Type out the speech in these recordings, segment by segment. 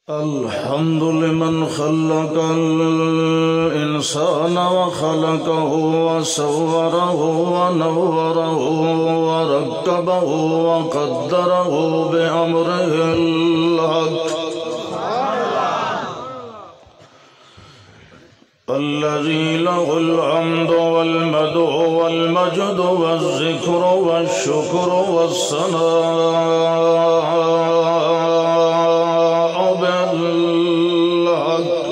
الحمد لمن خلق الإنسان وخلقه وصوره ونوره وركبه وقدره بأمره الحق الذي له الحمد والمدح والمجد والذكر والشكر والثناء بالحق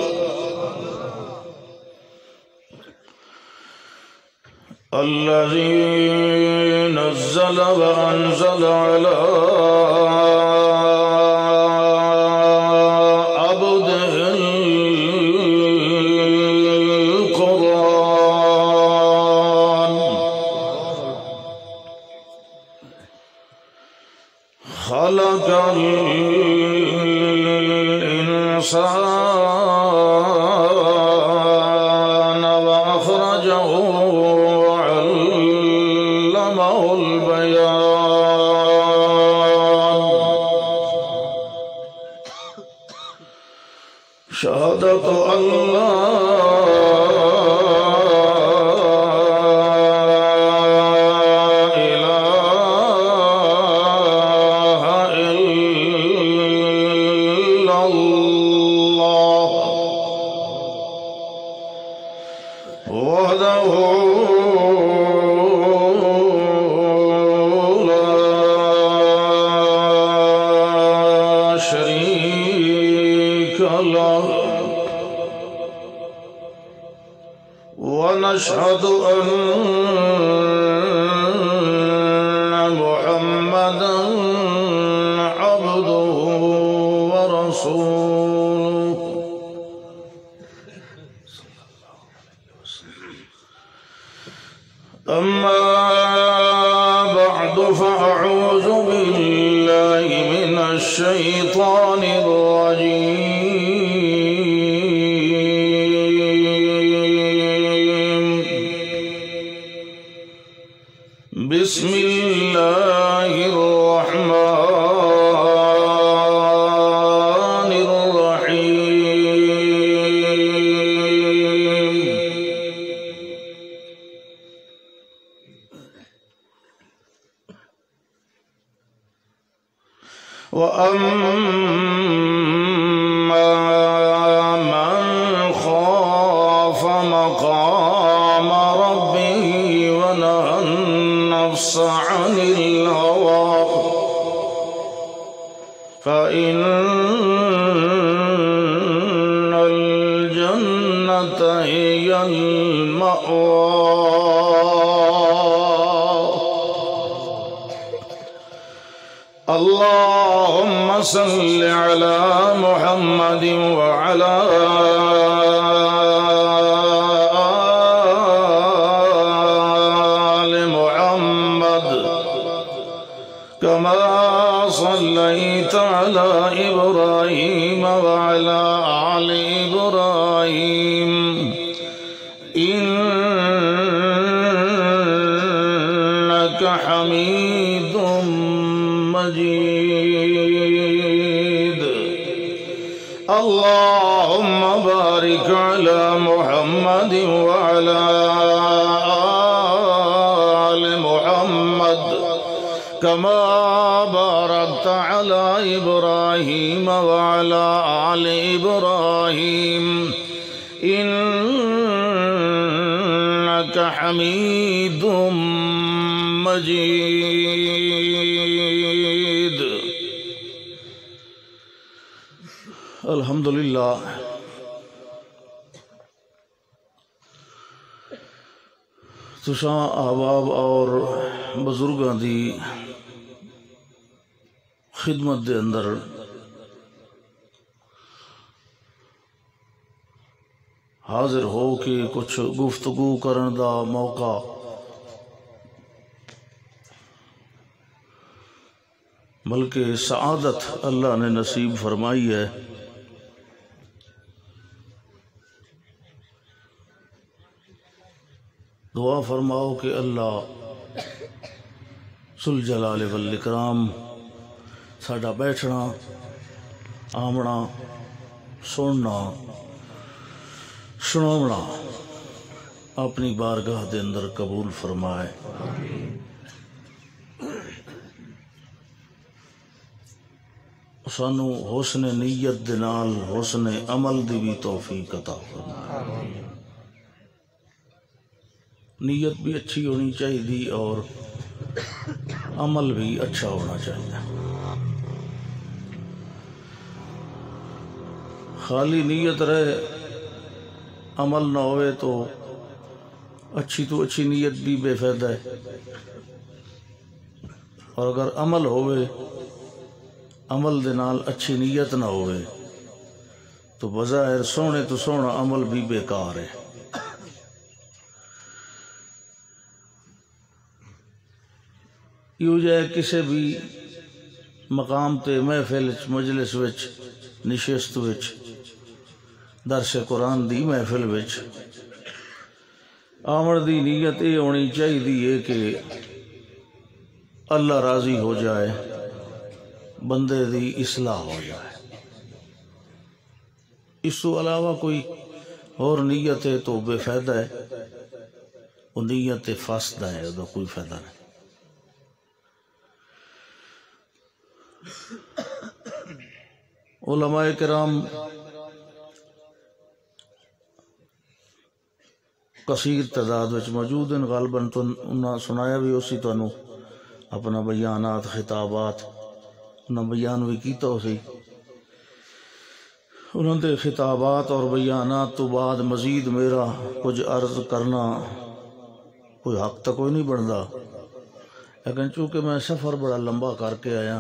الذي نزل وأنزل على خلق الإنسان وأخرجه وعلمه البيان شهادة أن لا ونشهد أن محمدًا عبده ورسوله أما بعد فأعوذ بالله من الشيطان الرجيم بسم الله الرحمن الرحيم وأما من خاف مقام ربه ونهى النفس عن الهوى فإن الجنة هي المأوى اللهم صل على محمد وعلى آل محمد كما صليت على إبراهيم وعلى آل إبراهيم إنك حميد مجيد اللهم بارك على محمد وعلى آل محمد كما باركت على إبراهيم وعلى آل إبراهيم إنك حميد مجيد الحمدللہ تساں احباب اور بزرگاں دی خدمت دے اندر حاضر ہو کے کچھ گفتگو کرن دا موقع بلکہ سعادت اللہ نے نصیب فرمائی ہے دعا فرماؤ کہ اللہ ذوالجلال والاکرام ساڈا بیٹھنا آمنا سننا سناونا اپنی بارگاہ دے اندر قبول فرمائے. سانو حسن نیت دے نال حسن عمل دی بھی توفیق عطا فرمائے. نیت بھی اچھی ہونی چاہیے اور عمل بھی اچھا ہونا چاہیے. خالی نیت رہے عمل نہ ہوئے تو اچھی نیت بھی بے فائدہ ہے، اور اگر عمل ہوئے عمل دے نال اچھی نیت نہ ہوئے تو بظاہر سونے تو سونا عمل بھی بیکار ہے. یوں جائے کسی بھی مقام تے محفل مجلس وچ نشست وچ درس قرآن دی محفل وچ آمن دی نیت یہ ہونی چاہیے کہ اللہ راضی ہو جائے، بندے دی اصلاح ہو جائے. اس تو علاوہ کوئی اور نیت ہے تو بے فائدہ ہے، وہ نیت فاسدہ ہے، وہ کوئی فائدہ نہیں. علماء کرام کثیر تعداد وچ موجود ہیں، غالباً تو انہاں سنایا بھی اسی تانوں اپنا بیانات خطابات انہاں بیان بھی کیتا اسی. انہاں دے خطابات اور بیانات تو بعد مزید میرا کچھ عرض کرنا کوئی حق تک کوئی نہیں بنتا، لیکن چونکہ میں سفر بڑا لمبا کر کے آیا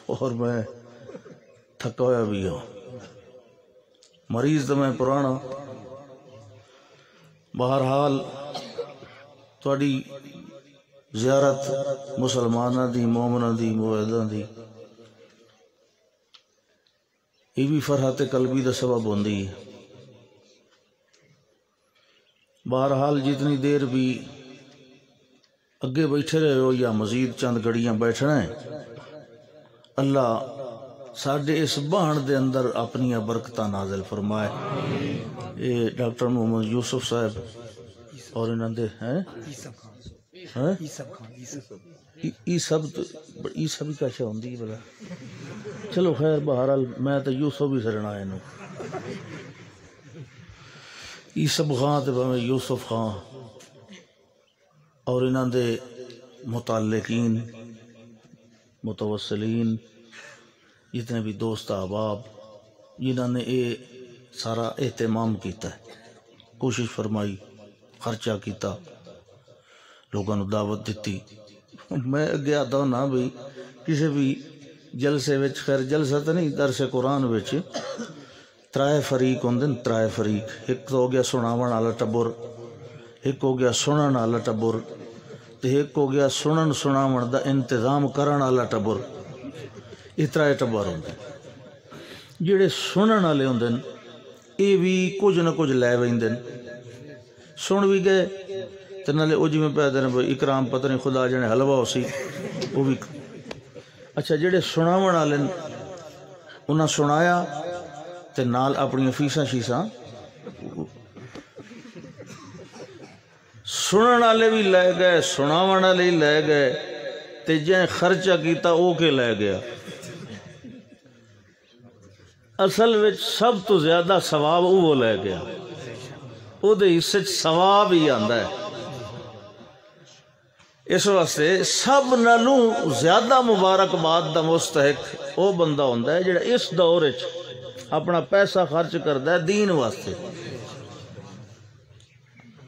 اور میں تھکا ہوا بھی ہوں، مریض تو میں پرانا. بہرحال تھوڑی زیارت مسلمانہ دی مومنہ دی موعدہ دی یہ بھی فرحت قلبی دا سبب ہوندی ہے. بہرحال جتنی دیر بھی اگے بیٹھے رہے ہو یا مزید چند گھڑیاں بیٹھنا ہے، اللہ ساڈے اس بہن دے اندر اپنی برکتاں نازل فرمائے. یہ ڈاکٹر محمد یوسف صاحب اور انہاں دے ای سب کا شاہ ہوندی بلا. چلو خیر، بہرحال میں تو یوسف ہی سرنا ہے. ای سب خان تے بھاویں یوسف خان اور انہاں دے متعلقین متوسلین جتنے بھی دوست احباب جنہوں نے یہ سارا اہتمام کیتا ہے، کوشش فرمائی، خرچہ کیتا، لوگوں نے دعوت دیتی. میں اگے آتا ہوں نا بھئی کسی بھی جلسے وچ، خیر جلسہ تو نہیں، درس قرآن وچ ترائے فریق ہوندے، ترائے فریق. ایک تو ہو گیا سناون والا ٹبر، ایک ہو گیا سنن والا ٹبر، تے ایک ہو گیا سنن سناون دا انتظام کرن والا ٹبر. یہ ترائے ٹبر ہوندے. جڑے سنن والے ہوندے یہ بھی کچھ نہ کچھ لے ویندے، سن بھی گئے تے نالے او جویں پے دین بھئی اکرام پتہ نہیں خدا جنے حلوہ ہو سی وہ بھی. اچھا جڑے سناون والے انہاں سنایا تے نال اپنی فیساں شیساں سنن والے بھی لے گئے، سناون والے لے گئے، تے جے خرچہ کیتا او کے لے گیا. اصل وچ سب تو زیادہ ثواب وہ لے گیا، او دے حصے ثواب ہی آندا ہے. اس واسطے سب نالوں زیادہ مبارکباد دا مستحق او بندہ ہوندا ہے جڑا اس دور وچ اپنا پیسہ خرچ کردا ہے دین واسطے.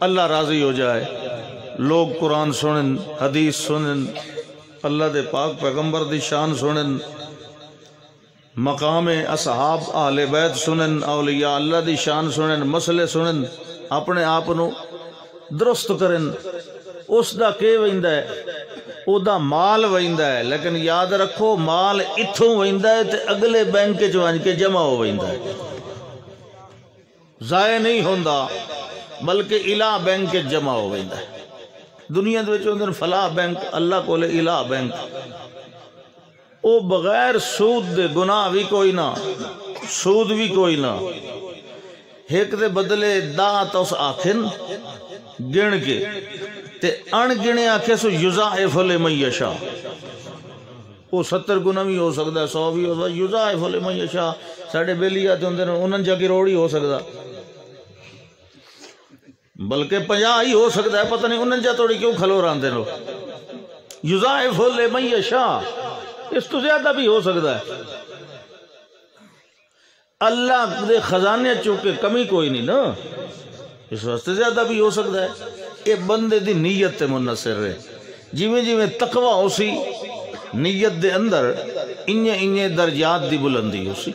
اللہ راضی ہو جائے، لوگ قرآن سنن، حدیث سنن، اللہ دے پاک پیغمبر دی شان سنن، مقام اصحاب اہل بیت سنن، اولیاء اللہ دی شان سنن، مسئلے سنن، اپنے آپ نو درست کرن. اس دا کہ ویندا ہے، او دا مال ویندا ہے، لیکن یاد رکھو مال اتھوں ویندا ہے تے اگلے بینک وچ ون کے جمع ہو ویندا ہے، ضائع نہیں ہوندا بلکہ الہ بینک وچ جمع ہو ویندا ہے. دنیا دے وچ ہوندے فلاح بینک، اللہ کولے الہ بینک. او بغیر سود دے گناہ بھی کوئی نہ، سود بھی کوئی نہ، ایک دے بدلے دا تو اس آکھن گن کے تے ان گنے آکھے سو یضاعف لمن یشاء، وہ 70 گنا بھی ہو سکتا ہے، 100 بھی ہو سکتا ہے، یضاعف لمن یشاء ساڑھے بیلیات ہوندے نے 49 کروڑ ہو سکتا، بلکہ 50 ہی ہو سکتا ہے، پتہ نہیں 49 توڑی کیوں کھلو راندے نو، یضاعف لمن یشاء اس تو زیادہ بھی ہو سکتا ہے۔ اللہ دے خزانے چونکہ کمی کوئی نہیں نا، اس واسطے زیادہ بھی ہو سکتا ہے، یہ بندے دی نیت تے منحصر ہے، جویں جویں تقوی ہو سی نیت دے اندر انہیں درجات دی بلندی ہو سی،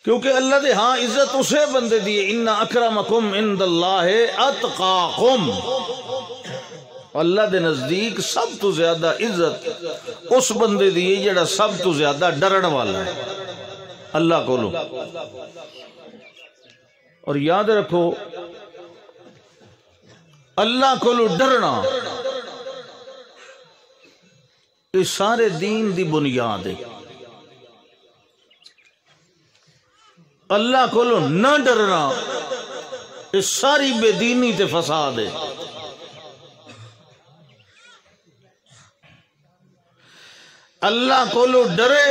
کیونکہ اللہ دے ہاں عزت اسے بندے دی ان اکرمکم عند اللہ اتقاکم، اللہ دے نزدیک سب تو زیادہ عزت اس بندے دی جڑا سب تو زیادہ ڈرن والا ہے اللہ کو لو۔ اور یاد رکھو اللہ کو لو ڈرنا اس سارے دین دی بنیاد ہے، اللہ کو لو نہ ڈرنا اس ساری بے دینی تے فساد ہے۔ اللہ کو لو ڈرے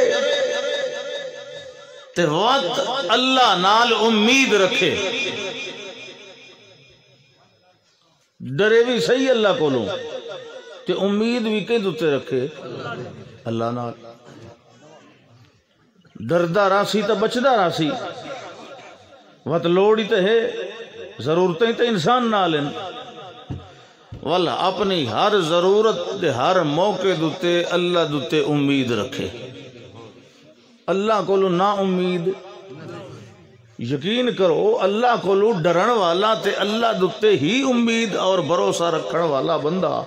تے وقت اللہ نال امید رکھے، ڈرے بھی صحیح اللہ کو لو تے امید بھی کہیں دوتے رکھے اللہ نال، ڈردہ راسی تا بچدہ راسی، وقت لوڑی تے ہے ضرورتیں تے انسان نالن، والا اپنی ہر ضرورت دے ہر موقع دوتے اللہ دوتے امید رکھے، اللہ کو لو نا امید، یقین کرو اللہ کو لو ڈرن والا تے اللہ دوتے ہی امید اور بھروسہ رکھن والا بندہ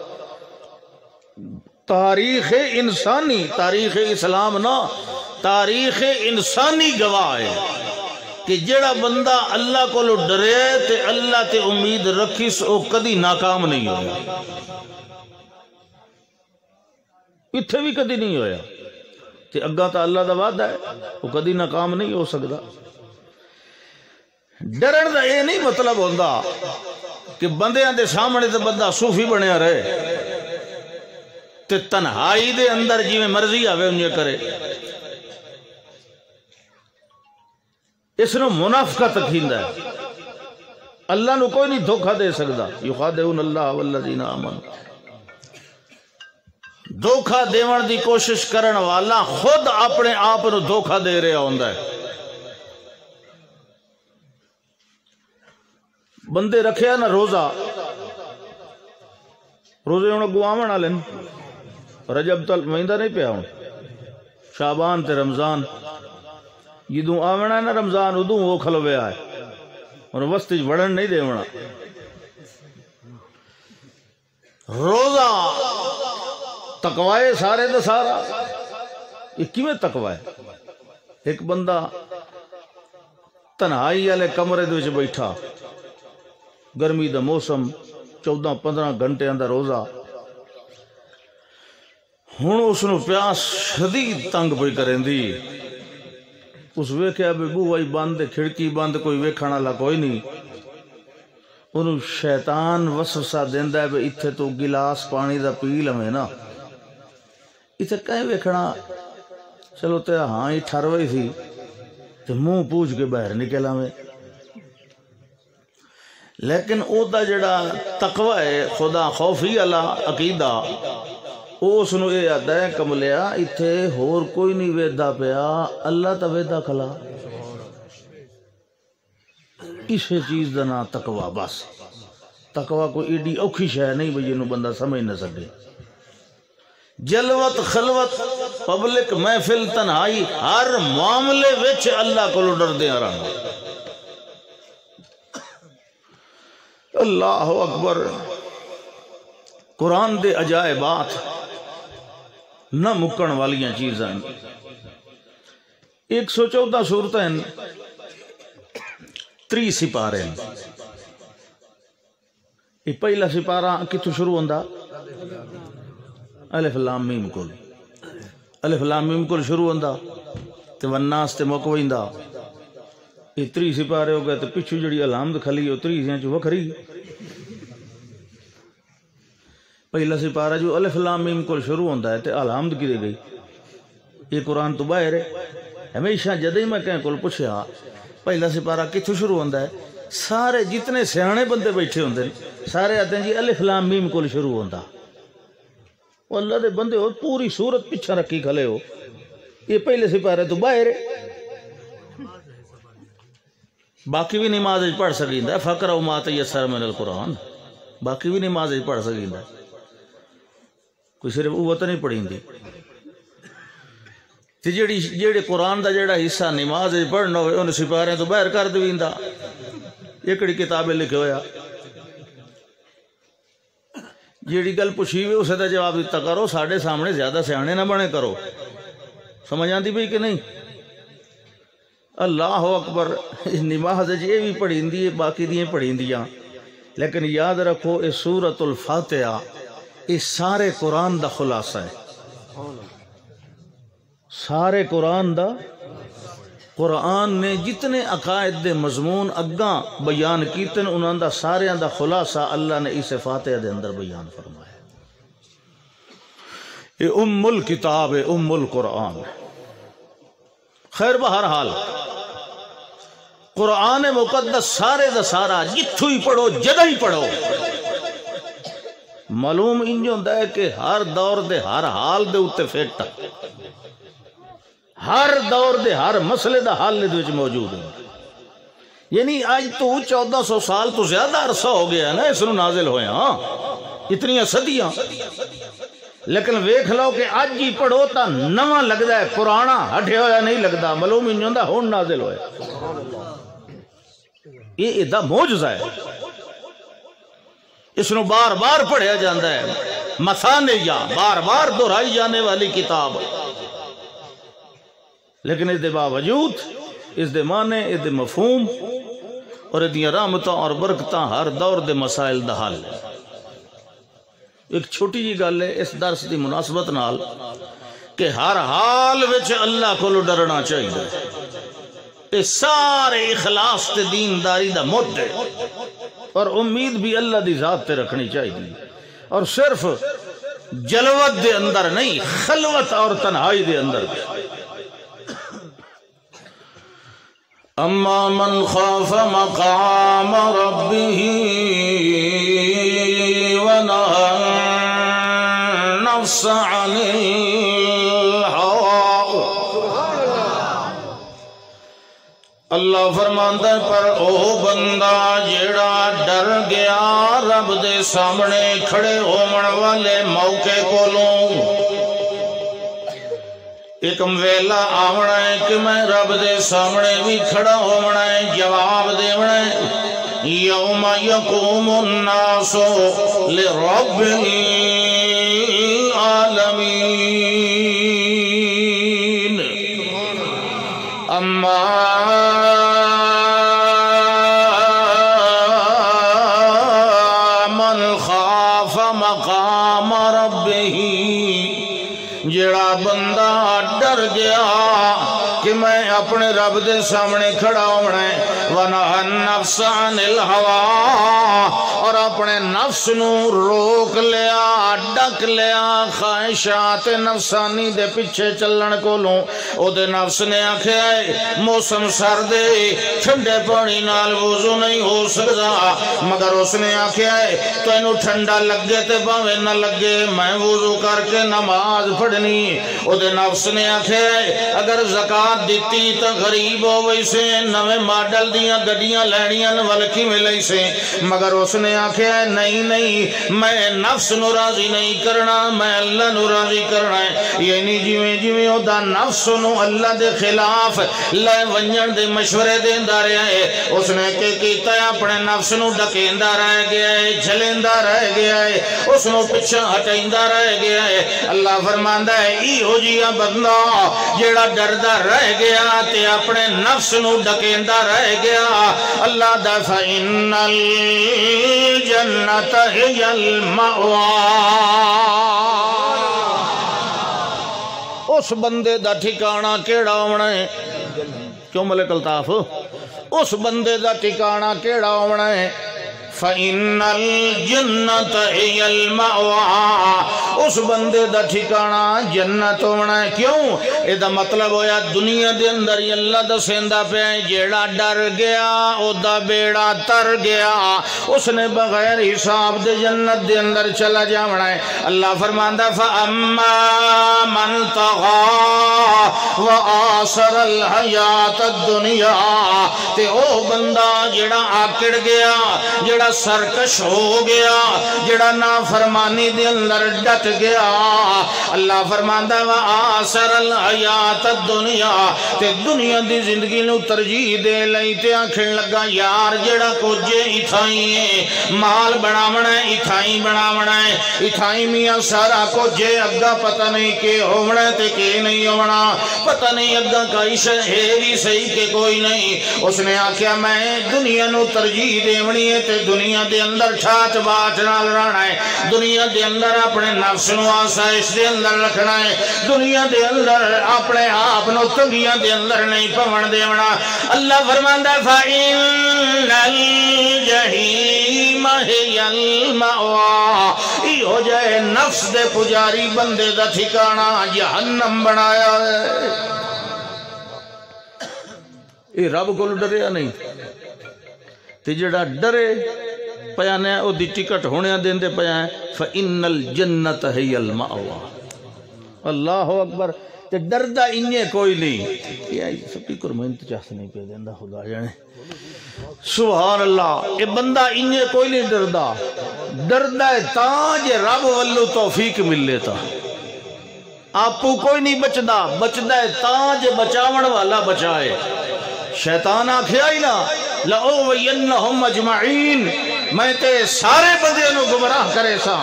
تاریخ انسانی، تاریخ اسلام نہ تاریخ انسانی گواہ ہے کہ جڑا بندہ اللہ کو لو ڈرے تے اللہ تے امید رکھی سو کدی ناکام نہیں ہویا، اتھے بھی کدی نہیں ہویا، تے اگاں تا اللہ دا وعدہ ہے وہ کدی ناکام نہیں ہو سکتا۔ ڈرن دا یہ نہیں مطلب ہوندا کہ بندیاں دے سامنے تے بندہ صوفی بنیا رہے تے تنہائی دے اندر جی میں مرضی آوے انجے کرے، اس نے منافقت کھیندا ہے، اللہ نو کوئی نہیں دھوکہ دے سکتا، یخادعون اللہ والذین آمنوا، دھوکہ دیون دی کوشش کرن والا خود اپنے آپ نو دھوکہ دے رہا ہوندا ہے۔ بندے رکھے نا روزہ، روزے ہوں گواون والے رجب تل مہینہ نہیں پیا ہوں، شعبان تے رمضان جدوں آونا ہے نا رمضان ادوں وہ کھلوے آئے اور وسط وڑن نہیں دیونا۔ روزہ تقوی سارے دا سارا، یہ کیویں تقوی ہے؟ ایک بندہ تنہائی والے کمرے دے وچ بیٹھا، گرمی دا موسم، 14-15 گھنٹے اندر روزہ، ہن اس نو پیاس شدید تنگ پئی کریں دی، اس ویکھیا بھی بوئی بند کھڑکی بند، کوئی ویکھن والا کوئی نہیں، انہوں شیطان وسوسہ دیندا ہے بھی اتھے تو گلاس پانی دا پی لویں نا، اتھے کہیں ویکھنا، چلو تے ہاں ہی ٹھروئی تھی تے منہ پوچھ کے باہر نکل آویں، لیکن او دا جڑا تقوی ہے خدا خوفی والا عقیدہ، اس نو یہ یاد ہے کملیا اتھے ہور کوئی نہیں ویدا پیا، اللہ تا ویدا کھلا، اسے چیز دا نا تقوی، بس تقوی کوئی ایڈی اوکھی شے نہیں بھئی جنوں بندہ سمجھ نہ سکے، جلوت خلوت پبلک محفل تنہائی ہر معاملے وچ اللہ کو ڈردے رہنا۔ اللہ اکبر، قرآن دے عجائبات نہ مکن والیاں چیزاں، 114 سورتیں، 3 سپارے، یہ پہلا سپارہ کتوں شروع ہوندا؟ الف لام میم کول الف لام میم کول شروع ہوندا تے والناس تے مک ویندا یہ 30 سپارے ہو گئے تے پچھو جڑی علامت کھلی او 30 چ وکھری پہلا سپارہ جو الف لام میم کول شروع ہوندا ہے تے علامت کدے گئی یہ قرآن تو باہر ہے ہمیشہ جدے میں کہیں کول پوچھیا پہلا سپارہ کتھوں شروع ہوندا ہے سارے جتنے سیانے بندے بیٹھے ہوندے سارے آتے ہیں جی الف لام میم کول شروع ہوندا وہ اللہ دے بندے ہو پوری صورت پیچھے رکھی کھلے ہو یہ پہلے سپارے تو باہر ہے باقی بھی نماز پڑھ سکیندا ہے فقرؤ ما تیسر من القرآن باقی بھی نماز پڑھ سکیندا ہے کوئی صرف وہ تو نہیں پڑھیندی تے جیڑے قرآن دا جیڑا حصہ نماز پڑھنا ہوئے انہیں سپارے تو باہر کر دویندا ایکڑی کتابیں لکھے ہویا جیڑی گل پوچھی ہوئے اسے دا جواب دیتا کرو ساڑھے سامنے زیادہ سیانے نہ بنے کرو سمجھ آندی بھی کہ نہیں اللہ اکبر نماز یہ بھی پڑھیندی ہے باقی دیئے پڑھیندیاں لیکن یاد رکھو اس سورۃ الفاتحہ اس سارے قرآن دا خلاصہ ہے سارے قرآن دا قرآن نے جتنے عقائد دے مضمون اگاں بیان کیتن انہاں دا سارے دا خلاصہ اللہ نے اس فاتحہ دے اندر بیان فرمایا یہ ام الکتاب ام القرآن خیر بہرحال قرآن مقدس سارے دا سارا جتھو ہی پڑھو جدہ ہی پڑھو معلوم انج ہوندا ہے کہ ہر دور دے ہر حال دے اوتے فٹ ہر دور دے ہر مسئلے دا حل دے وچ موجود ہے یعنی آج تو 1400 سال تو زیادہ عرصہ ہو گیا نا اس نو نازل ہوئے ہاں اتنی صدیاں لیکن ویکھ لو کہ اج ہی پڑھو تا نواں لگدا ہے پرانا ہٹیا ہویا نہیں لگدا معلوم انج ہوندا ہن نازل ہویا یہ ایڈا معجزہ ہے اس نو بار بار پڑھیا جاندہ ہے مثانیہ بار بار دہرائی جانے والی کتاب لیکن اس دے باوجود اس دے معنی اس دے مفہوم اور اس دیا رحمتاں اور برکتاں ہر دور دے مسائل دا حل ہے ایک چھوٹی جی گل ہے اس درس دی مناسبت نال کہ ہر حال وچ اللہ کو ڈرنا چاہیے یہ سارے اخلاص تے دینداری دا مد ہے اور امید بھی اللہ دی ذات تے رکھنی چاہیے اور صرف جلوت دے اندر نہیں خلوت اور تنہائی دے اندر اما من خاف مقام ربه ونهى النفس عن الهوى اللہ فرماندا ہے پر او بندہ جیڑا ڈر گیا رب دے سامنے کھڑے ہون والے موقع کولوں ایک ویلا آونا ہے کہ میں رب دے سامنے بھی کھڑا ہونا ہے جواب دیونا ہے یوم یقوم الناس لرب العالمین اما من خاف مقام ربه جڑا بندہ ڈر گیا کہ میں اپنے رب دے سامنے کھڑا ہونا ہے وَنَهَا النَّفْسَ عَنِ الْهَوَىٰ اور اپنے نفس نو روک لیا ڈک لیا خواہشات نفسانی دے پیچھے چلن کو لوں او دے نفس نے آکھیا ہے موسم سرد ٹھنڈے پانی نال وضو نہیں ہو سکتا مگر اس نے آکھیا ہے تو اینو ٹھنڈا لگے تے باویں نہ لگے میں وضو کر کے نماز پڑھنی او دے نفس نے آکھیا ہے اگر زکاة دیتی تا غریب ہو ویسے نوے ماڈل دیاں گڈیاں لینیاں ولکی میں لیسے مگر اس نے آکھیا ہے نہیں میں نفس نو راضی نہیں کرنا میں اللہ نو راضی کرنا ہے یعنی جویں او دا نفس نو اللہ دے خلاف لے ونجن دے مشورے دیندا رہیا ہے اس نے کہ کیتا ہے اپنے نفس نو ڈکیندا رہ گیا ہے جھلیندا رہ گیا ہے اس نو پیچھے ہٹیندا رہ گیا ہے اللہ فرماندا ہے ایہو جیا بندہ جیڑا ڈردا رہ گیا تے اپنے نفس نو ڈکیندا رہ گیا اللہ دا فإن الجنت هي المأوى اس بندے دا ٹھکانہ کیڑا ہونا ہے؟ کیوں ملک الطاف؟ اس بندے دا ٹھکانہ کیڑا ہونا ہے؟ فَإِنَّ الْجَنَّةَ هِيَ الْمَأْوَىٰ، اس بندے دا ٹھکانہ جنت ہونا ہے۔ کیوں؟ اے دا مطلب ہویا دنیا دے اندر ہی اللہ دا سیندہ پہ ہے جیڑا ڈر گیا او دا بیڑا تر گیا، اس نے بغیر حساب دے جنت دے اندر چلا جاونا ہے۔ اللہ فرماندہ فَأَمَّا مَنْ طَغَىٰ وَآثَرَ الْحَيَاةَ الدُّنْيَا، تے او بندہ جیڑا آکڑ گیا، جیڑا سرکش ہو گیا، جیڑا نافرمانی دے اندر ڈٹ گیا، اللہ فرماندہ وآثر الحیات الدنیا، تے دنیا دی زندگی نو ترجیح دے لئی تے آنکھن لگا یار جیڑا کچھ اتھائی ہے، مال بناونا ہے اتھائی بناونا ہے، اتھائی میاں سارا کچھ اگا پتہ نہیں کہ ہونا تے کہ نہیں ہونا، پتہ نہیں اگا کائی ہے بھی صحیح کہ کوئی نہیں۔ اس نے آکھیا میں دنیا نو ترجیح دیونی ہے تے دنیا دے اندر ٹھاٹ باٹ نال رہنا ہے، دنیا دے اندر اپنے نفس نو آسائش دے اندر رکھنا ہے، دنیا دے اندر اپنے آپ نو تنگیاں دے اندر نہیں پون دیونا۔ اللہ فرماندا فَإِنَّ الْجَحِيمَ هِيَ الْمَأْوَىٰ، ای ہو جائے نفس دے پجاری بندے دا ٹھکانہ جہنم بنایا ہے۔ اے رب کو ڈریا نہیں تے جڑا ڈرے پیانے او دی ٹکٹ ہونے دین دے پیانے فَإِنَّ الْجَنَّةَ هِيَ الْمَأْوَىٰ۔ اللہ اکبر، تے ڈردہ انہیں کوئی نہیں۔ یہ سپیکر میں انتجاہ سے نہیں پہ دیندہ خدا جانے، سبحان اللہ، یہ بندہ انہیں کوئی نہیں ڈردہ، ڈردہ تاج رب والو توفیق مل لیتا، آپو کوئی نہیں بچدہ، بچدہ تاج بچاون والا بچائے۔ شیطان آکھیا ہی نا لَأُغْوِيَنَّهُمْ أَجْمَعِينَ، میں تے سارے بندے نو گمراہ کرے سا،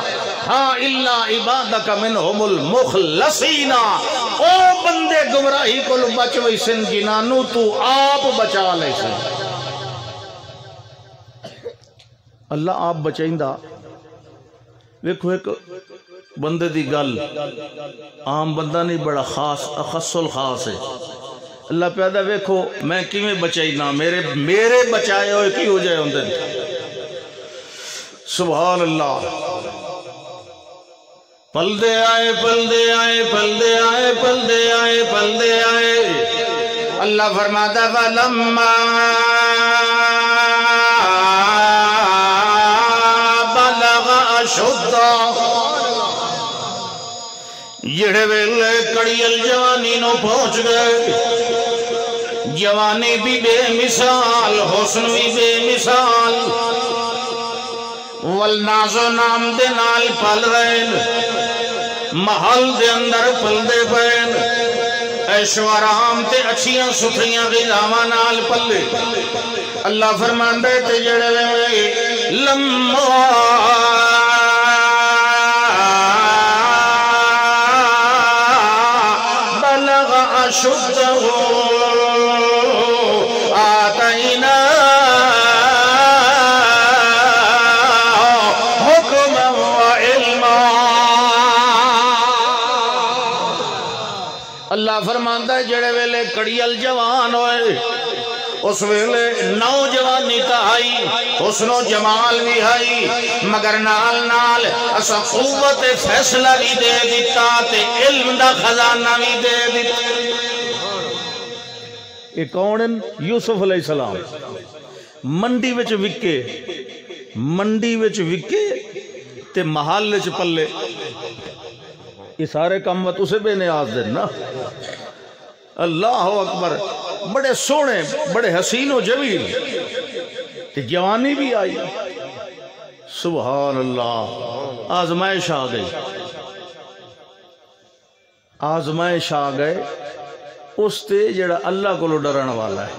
ہاں إِلَّا عِبَادَكَ مِنْهُمُ الْمُخْلَصِينَ، او بندے گمراہی کو بچوئی سن جنانو تو آپ بچا لے سن۔ اللہ آپ بچائیں دا۔ ویکھو ایک بندے دی گل عام بندہ نہیں، بڑا خاص اخص الخاص ہے۔ اللہ پیادہ ویکھو میں کیویں بچائی نا، میرے بچائے ہوئے کی ہو جائے اندر، سبحان اللہ۔ پلدے آئے پلدے آئے پلدے آئے پلدے آئے پلدے آئے، اللہ فرماتا فَلَمَّا بَلَغَ أَشُدَّهُ، جڑے ویلے کڑیل جوانی نو پہنچ گئے، جوانی بھی بے مثال، حسن بھی بے مثال، والناز و نام دے نال پل رہن، محل دے اندر پل دے پہن، عیش و آرام تے اچھیاں ستھریاں غذاواں نال پلے۔ اللہ فرماندے تے جڑے ویلے لمّا شُدَّهُ آتَيْنَا حُكْمًا وَعِلْمًا، اللہ فرماندا ہے جڑے ویلے کڑیل جوان ہوئے، اس ویلے نوجوانی تائی، حسن و جمال بھی آئی، مگر نال نال اسا قوت فیصلہ بھی دے دیتا تے علم دا خزانہ بھی دے دیتا۔ ایک کونن یوسف علیہ السلام منڈی وچ وکے تے محل وچ پلے، یہ سارے کام اسے بے نیاز دن نا۔ اللہ اکبر، بڑے سونے بڑے حسین و جمیل، تے جوانی بھی آئی، سبحان اللہ۔ آزمائش آ گئی، آزمائش آ گئے، اس تے جڑا اللہ کو ڈرن والا ہے،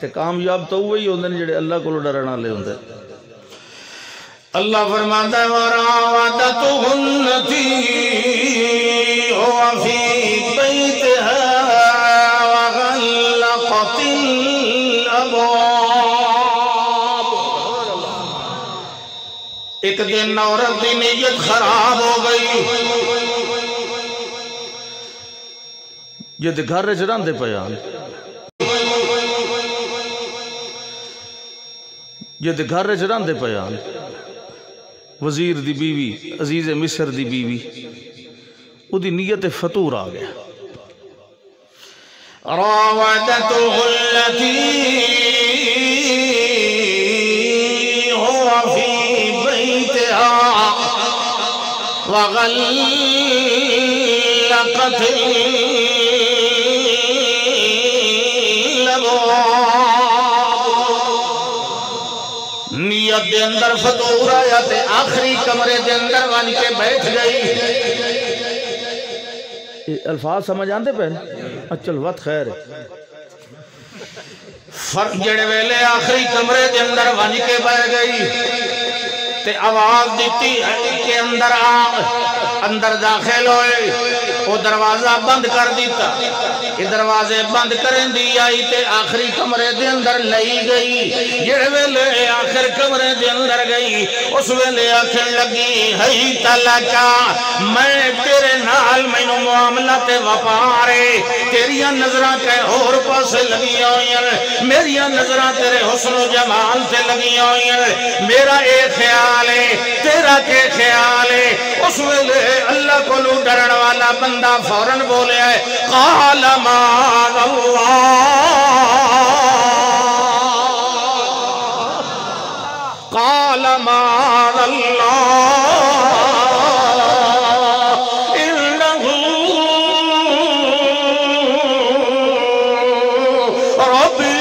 تے کامیاب تو وہی ہوندے نے جڑے اللہ کو ڈرن والے ہوندے۔ اللہ فرماتا ہے وَرَاوَدَتْهُ الَّتِي هُوَ فِي بَيْتِهَا وَغَلَّقَتِ الْأَبْوَابَ۔ ایک دن عورت کی نیت خراب ہو گئی، یہ تے گھر وچ رہندے پیان یہ تے گھر وچ رہندے پیان وزیر دی بیوی عزیز مصر دی بیوی او دی نیت فطور آ گیا راودته التي هو في بيتها وغلقت نیت دے اندر فطور آیا تے آخری کمرے دے اندر ون کے بیٹھ گئی الفاظ سمجھ آندے پہن اچھل وقت خیر ہے فرق جڑے ویلے آخری کمرے دے اندر ون کے بیٹھ گئی تے آواز دیتی کہ اندر آ اندر داخل ہوئے وہ دروازہ بند کر دیتا یہ دروازے بند کریں دی آئی تے آخری کمرے دے اندر لئی گئی جڑے ویلے آخر کمرے دے اندر گئی اس ویلے آخر لگی ہی تلکا میں تیرے نال مینوں معاملہ تے وپارے تیریاں نظران کے اور پاسے لگی ہوئی میریاں نظران تیرے حسن و جمال تے لگی ہوئی میرا ایک خیال ہے تیرا کے خیال ہے اس ویلے اللہ کو لو ڈرن والا بندہ فوراً بولے ہے قال معاذ اللہ قال معاذ اللہ انہو ربی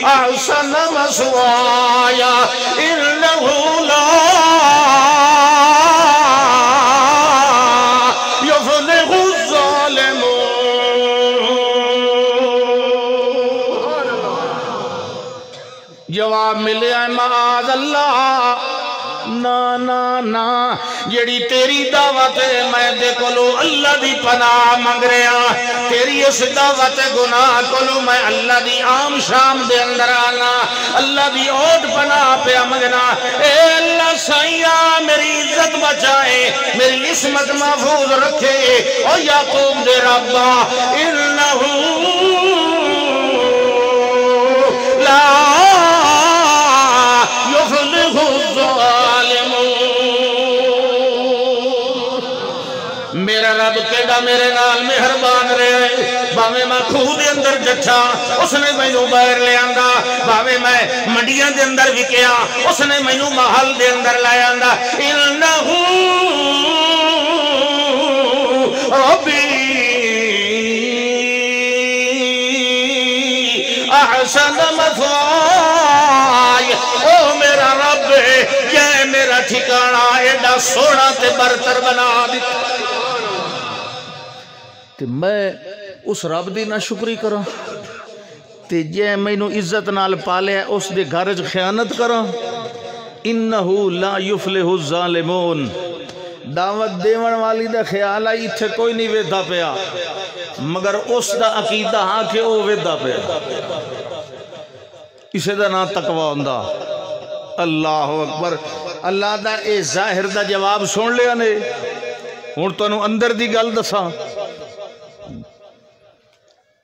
احسن مسوایا انہو لا جواب ملے ہے معاذ اللہ نا نا نا جڑی تیری دعوت ہے میں دے کولو اللہ دی پناہ منگ رہا تیری اس دعوت گناہ کولو میں اللہ دی عام شام دے اندر آنا اللہ دی اوٹ پناہ پہ منگنا اے اللہ سائیہ میری عزت بچائے میری عصمت محفوظ رکھے او یعقوب دے ربا انہو لا میرا رب کیڑا میرے نال مہربان رہے باویں میں کھوہ دے اندر جٹھا اس نے مینوں باہر لے آندا باویں میں منڈیاں دے اندر وکیا اس نے مینوں محل دے اندر لے آندا انہو ربی احسن مثواي او میرا رب یہ میرا ٹھکانہ ایڈا سونا تے برتر بنا دیتا تے میں اس رب دی نہ شکری کراں تے جے مینوں عزت نال پالے اس دے گھر وچ خیانت کراں انہو لا یفلح الظالمون دعوت دیون والی دا خیال آئی تھے کوئی نہیں ویدھا پیا مگر اس دا عقیدہ ہاں کہ او ویدھا پیا اسے دا نا تقوی ہوندا اللہ اکبر اللہ دا اے ظاہر دا جواب سن لیا نے ہن تانوں اندر دی گل دساں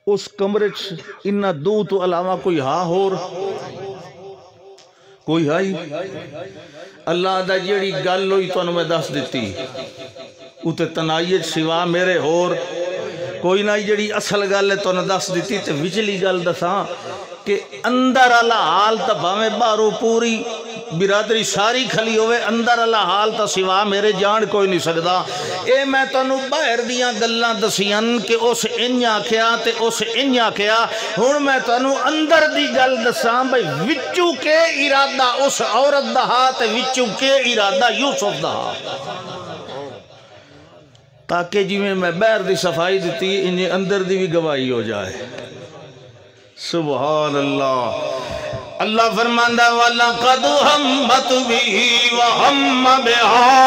اس کمرے انہاں دو تو علاوہ کوئی ہاں ہور کوئی ہائی اللہ دا جیڑی گل ہوئی تانوں میں دس دیتی اوتے تنائیت سوا میرے ہور کوئی نہ جیڑی اصل گل ہے تانوں دس دیتی تے وچلی گل دساں کہ اندر اللہ حال تا بھاویں باہروں پوری برادری ساری کھلی ہوئے اندر اللہ حال تا سوا میرے جان کوئی نہیں سکدا اے میں تانوں باہر دیاں گلاں دسیاں کہ اس انجا کیا تے اس انجا کیا ہن میں تانوں اندر دی گل دساں بھئی وچو کے ارادہ اس عورت دا تے وچو کے ارادہ یوسف دا تاکہ جی میں باہر دی صفائی دیتی انہیں اندر دی بھی گواہی ہو جائے سبحان اللہ اللہ فرماندہ وَلَقَدْ هَمَّتْ بِهِ وَهَمَّ بِهَا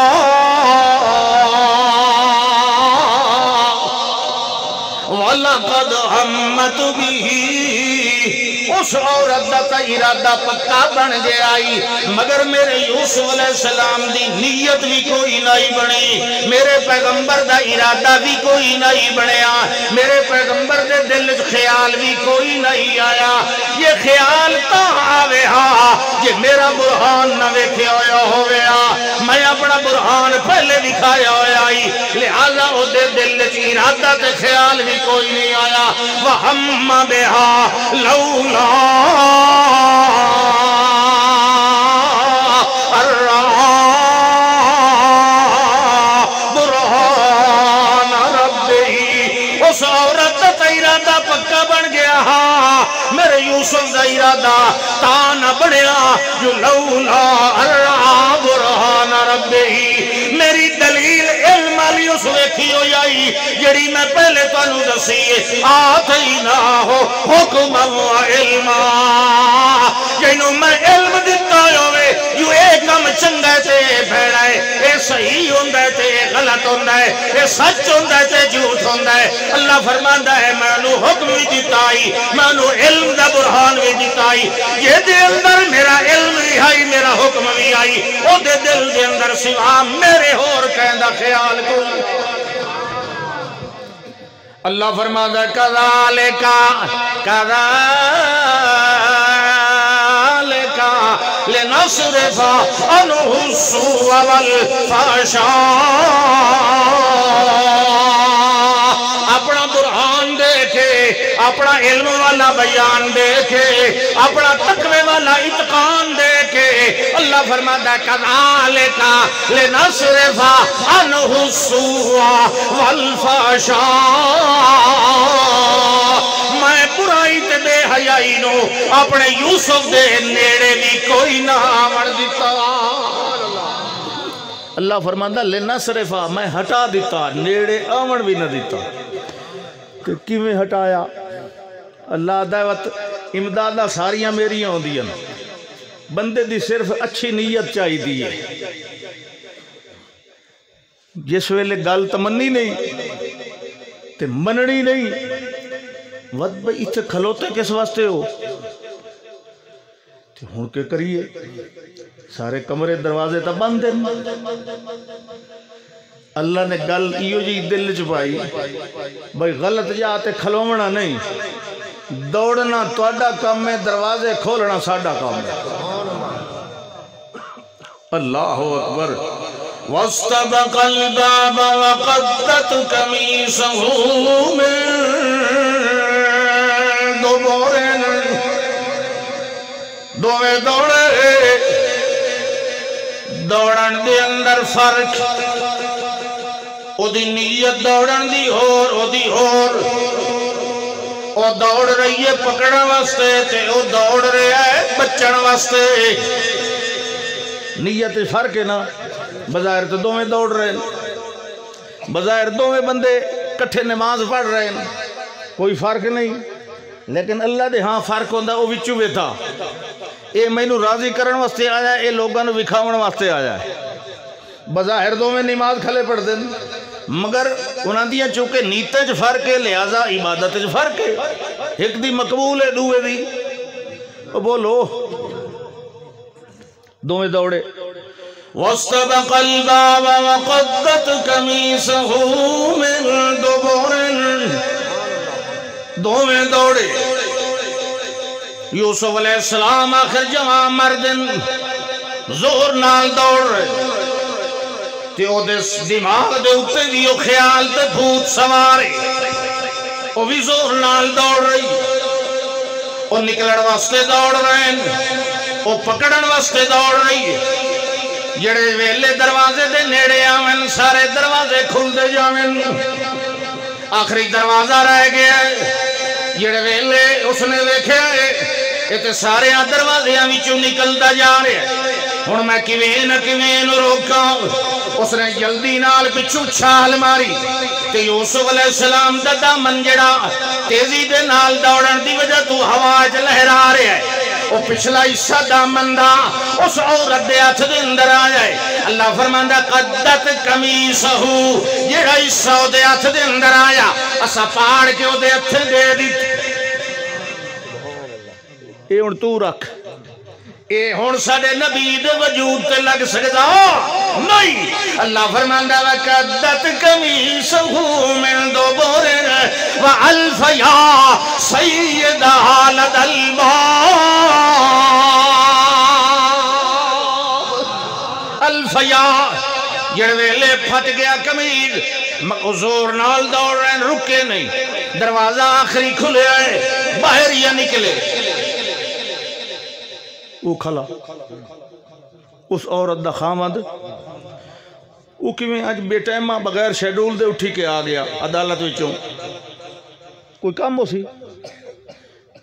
وَلَقَدْ هَمَّتْ بِهِ اس عورت دا ارادہ پکا بن گیا مگر میرے یوسف علیہ السلام دی نیت بھی کوئی نہیں بنی میرے پیغمبر دا ارادہ بھی کوئی نہیں بنیا میرے پیغمبر دے دل خیال بھی کوئی نہیں آیا یہ خیال تا آوے ہاں یہ میرا برہان نہ ویکھے ہویا ہویا میں اپنا برہان پہلے دکھایا ہویا لہذا او دے دل ارادہ تے خیال بھی کوئی نہیں آیا وَحَمَّ بِهَا لَوْلَا برہان ربی اس عورت تا ارادہ پکا بن گیا میرے یوسف دا ارادہ تا نہ بڑھیا جو لولا برہان ربی میری دلیل علم علی اس ویکھی ہو جائی جڑی میں پہلے تانوں دسی آتینا ہو حکم و علم جنوں میں علم دیتا ہوئے جو ایک کم چنگا تے بھیڑا ہے اے صحیح ہوندہ ہے تے غلط ہوندہ ہے اے سچ ہوندہ ہے تے جھوٹ ہوندہ ہے اللہ فرماندہ ہے میں نو حکم بھی دیتا میں نو علم دا برہان بھی دیتا یہ دے اندر میرا علم بھی آئی میرا حکم بھی آئی او دے دل دے اندر سوا میرے ہور کہندہ خیال کوئی اللہ فرماتا کذالکا لنصرف عنہ السوء والفحشاء اپنا برہان دیکھے اپنا علم والا بیان دیکھے اپنا تقوی والا اتقان دیکھے اللہ فرماتا کذالکا لنصرف عنہ السوء والفحشاء میں برائی تے بے حیائی نو اپنے یوسف دے نیڑے بھی کوئی نہ آمڑ دیتا اللہ فرماتا لنصرفا میں ہٹا دیتا نیڑے آمڑ بھی نہ دیتا کہ کیویں ہٹایا اللہ دعوت امدادہ ساریاں میری ہوں دیا بندے دی صرف اچھی نیت چاہی دی ہے جس ویلے گل تمنی نہیں تے مننی نہیں ود بھئی اتھے کھلوتے کس واسطے ہو تے ہون کے کریے سارے کمرے دروازے تا بند ہیں اللہ نے گل ایو جی دل چپائی بھئی غلط جاتے کھلومنا نہیں دوڑنا توڑا کام میں دروازے کھولنا ساڑا کام میں اللہ اکبر وَاسْتَبَقَ الْبَابَ وَقَدَّتْ قَمِيصَهُ مِن دُبُرٍ دوے دوڑے دوڑن دے اندر فرق او دی نیت دوڑن دی او دی او دوڑ رہی ہے پکڑا واسطے تے او دوڑ رہا ہے بچن واسطے نیت فرق ہے نا بظاہر تو دو میں دوڑ رہے ہیں بظاہر دو میں بندے کٹھے نماز پڑھ رہے ہیں کوئی فرق نہیں لیکن اللہ دے ہاں فرق ہوندہ وہ وچو بھی تھا اے میں نو راضی کرن واسطے آیا اے لوگاں نو وکھاون واسطے آیا ہے بظاہر دو میں نماز کھلے پڑھ دیں مگر انہاں دیا چونکہ نیتج فرق ہے لہذا عبادت فرق ہے ایک دی مقبول ہے دوے دی بولو دو میں دوڑے وَاسْتَبَقَ الْبَابَ وَقَدَّتْ قَمِيصَهُ مِن دُبُرٍ دو میں دوڑے یوسف علیہ السلام آخر جوان مردن زور نال دوڑ رہے تے او دے دماغ دے اتے دیو خیال تے بھوت سوارے او بھی زور نال دوڑ رہی او نکلڑ واسطے دوڑ رہے او پکڑن واسطے دوڑ رہی جڑے ویلے دروازے دے نیڑے آمن سارے دروازے کھل دے جامن آخری دروازہ رہ گیا جڑے ویلے اس نے دیکھے تے سارے دروازے وچوں نکلدا جا رہے ہن میں کیویں نہ کیویں نو روکاں اس نے جلدی نال پچھوں چھال ماری تے یوسف علیہ السلام دا دامن جڑا تیزی دے نال دوڑن دی وجہ تو ہوا وچ لہرا رہا ہے وہ پچھلا حصہ دامن دا اس عورت دے ہاتھ دے اندر آ جائے اللہ فرماندا قدت قمیصہ جڑا حصہ دے ہاتھ دے اندر آیا اسا پاڑ کے او دے ہتھ دے دت اے ہن تو رکھ اے ہن ساڈے نبی دے وجود تے لگ سکدا نہیں اللہ فرماندا وقدت قمیصہ من دبر والف یا سیدہ لد الباب الف یا جڑ ویلے پھٹ گیا قمیض زور نال دوڑ رہے ہیں رکے نہیں دروازہ آخری کھلے آئے باہر یا نکلے وہ کھلا اس عورت دا خامد وہ کیویں اج بے ٹائمہ بغیر شیڈول دے اٹھی کے آ گیا عدالت وچوں کوئی کام ہو سی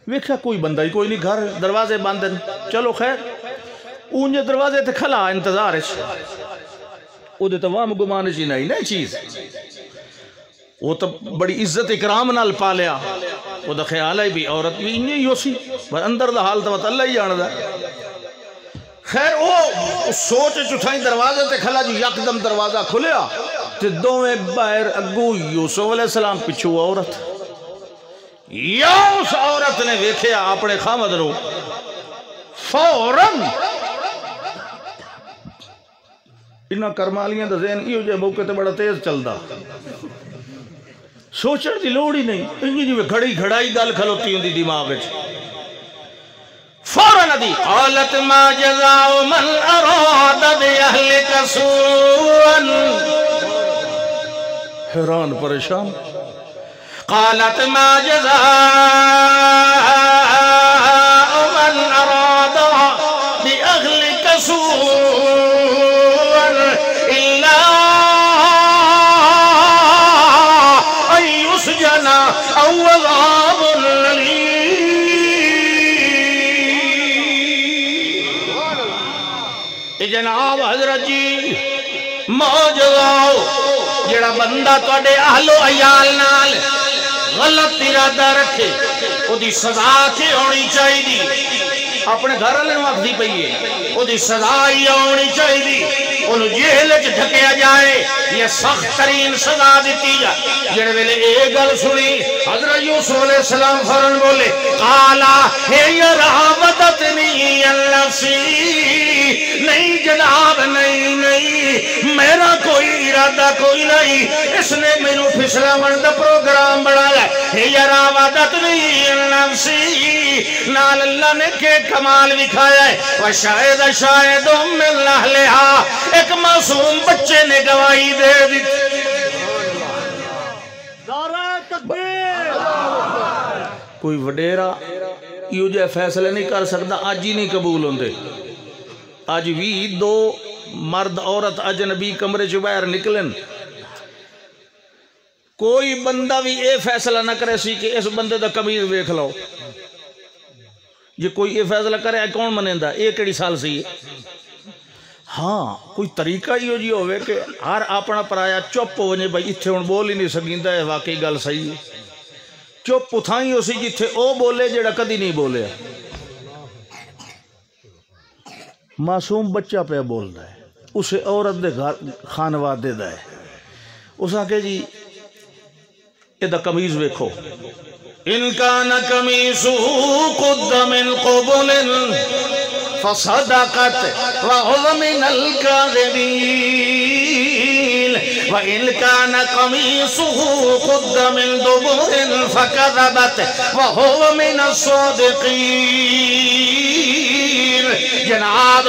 ویکھا کوئی بندہ ہی کوئی نہیں گھر دروازے بند ہیں چلو خیر اونجے دروازے تے کھلا انتظار ہے وہ دے تمام گمانش ہی نہیں چیز وہ تو بڑی عزت اکرام نال پالیا وہ دا خیال ہے بھی عورت بھی انہیں ہی ہو سی اندر دا حال تو اللہ ہی جانا دا خیر وہ سوچ چٹھائیں دروازے تے کھلا جو یکدم دروازہ کھلیا تے دوویں باہر اگو یوسف علیہ السلام پچھو عورت یا اس عورت نے ویکھیا اپنے خامد رو فوراً انہاں کرمالیاں دا ذہن ایو جے موقع تے بڑا تیز چلدا سوچن دی لوڑ ہی نہیں انجی جو گھڑی گھڑائی گل کھلوتی ہوں دی دماغ وچ فوراً دی قالت ما جزاء من اراد باہلک سوءا حیران پریشان قالت ما جزاء من اراد باہلک سوءا الا ان يسجن او عذاب جناب حضرت جی موجزاؤ جڑا بندہ توڑے اہل و عیال نال غلط ارادہ رکھے وہ دی سزا کے ہونی چاہی دی اپنے گھر لیں وقت دی پئیے وہ دی سزا ہی ہونی چاہی دی انہوں جیل چ ڈھکیا جائے یہ سخت ترین سزا دیتی جائے جڑے ویلے ایک گل سنی حضرت یوسف علیہ السلام فوراً بولے قالا ہے راودتنی النفسی نہیں جناب نہیں میرا کوئی ارادہ کوئی نہیں اس نے میرے پھسلا دا پروگرام بڑھایا ہے راودتنی النفسی نال اللہ نے کہ کمال دکھایا ہے وشاہد شاہد من اہلہا ایک معصوم بچے نے گواہی دے دی کوئی وڈیرا یوں جے فیصلے نہیں کر سکتا آج ہی نہیں قبول ہوندے آج بھی دو مرد عورت اجنبی کمرے چ باہر نکلن کوئی بندہ بھی اے فیصلہ نہ کرے سی کہ اس بندے دا قمیض ویکھ لو یہ کوئی یہ فیصلہ کرے کون منیندہ ایک کڑی سال سی ہاں کوئی طریقہ ہی ہو جی ہوئے کہ ہر اپنا پرایا چپ ہو جائے بھائی اتھے ہون بول ہی نہیں سکیندا ہے واقعی گل صحیح ہے چپ اتھائی ہو سی جتھے او بولے جڑا کدی نہیں بولے معصوم بچہ پہ بول رہا ہے اسے عورت دے خانوادے دا ہے اس آکے جی یہ دا قمیض ویکھو ان کان قمیصہ قد من قبل فصدقت وهو من الكاذبین وإن كان قميصه قد من دبر فكذبت وهو من الصادقين جناب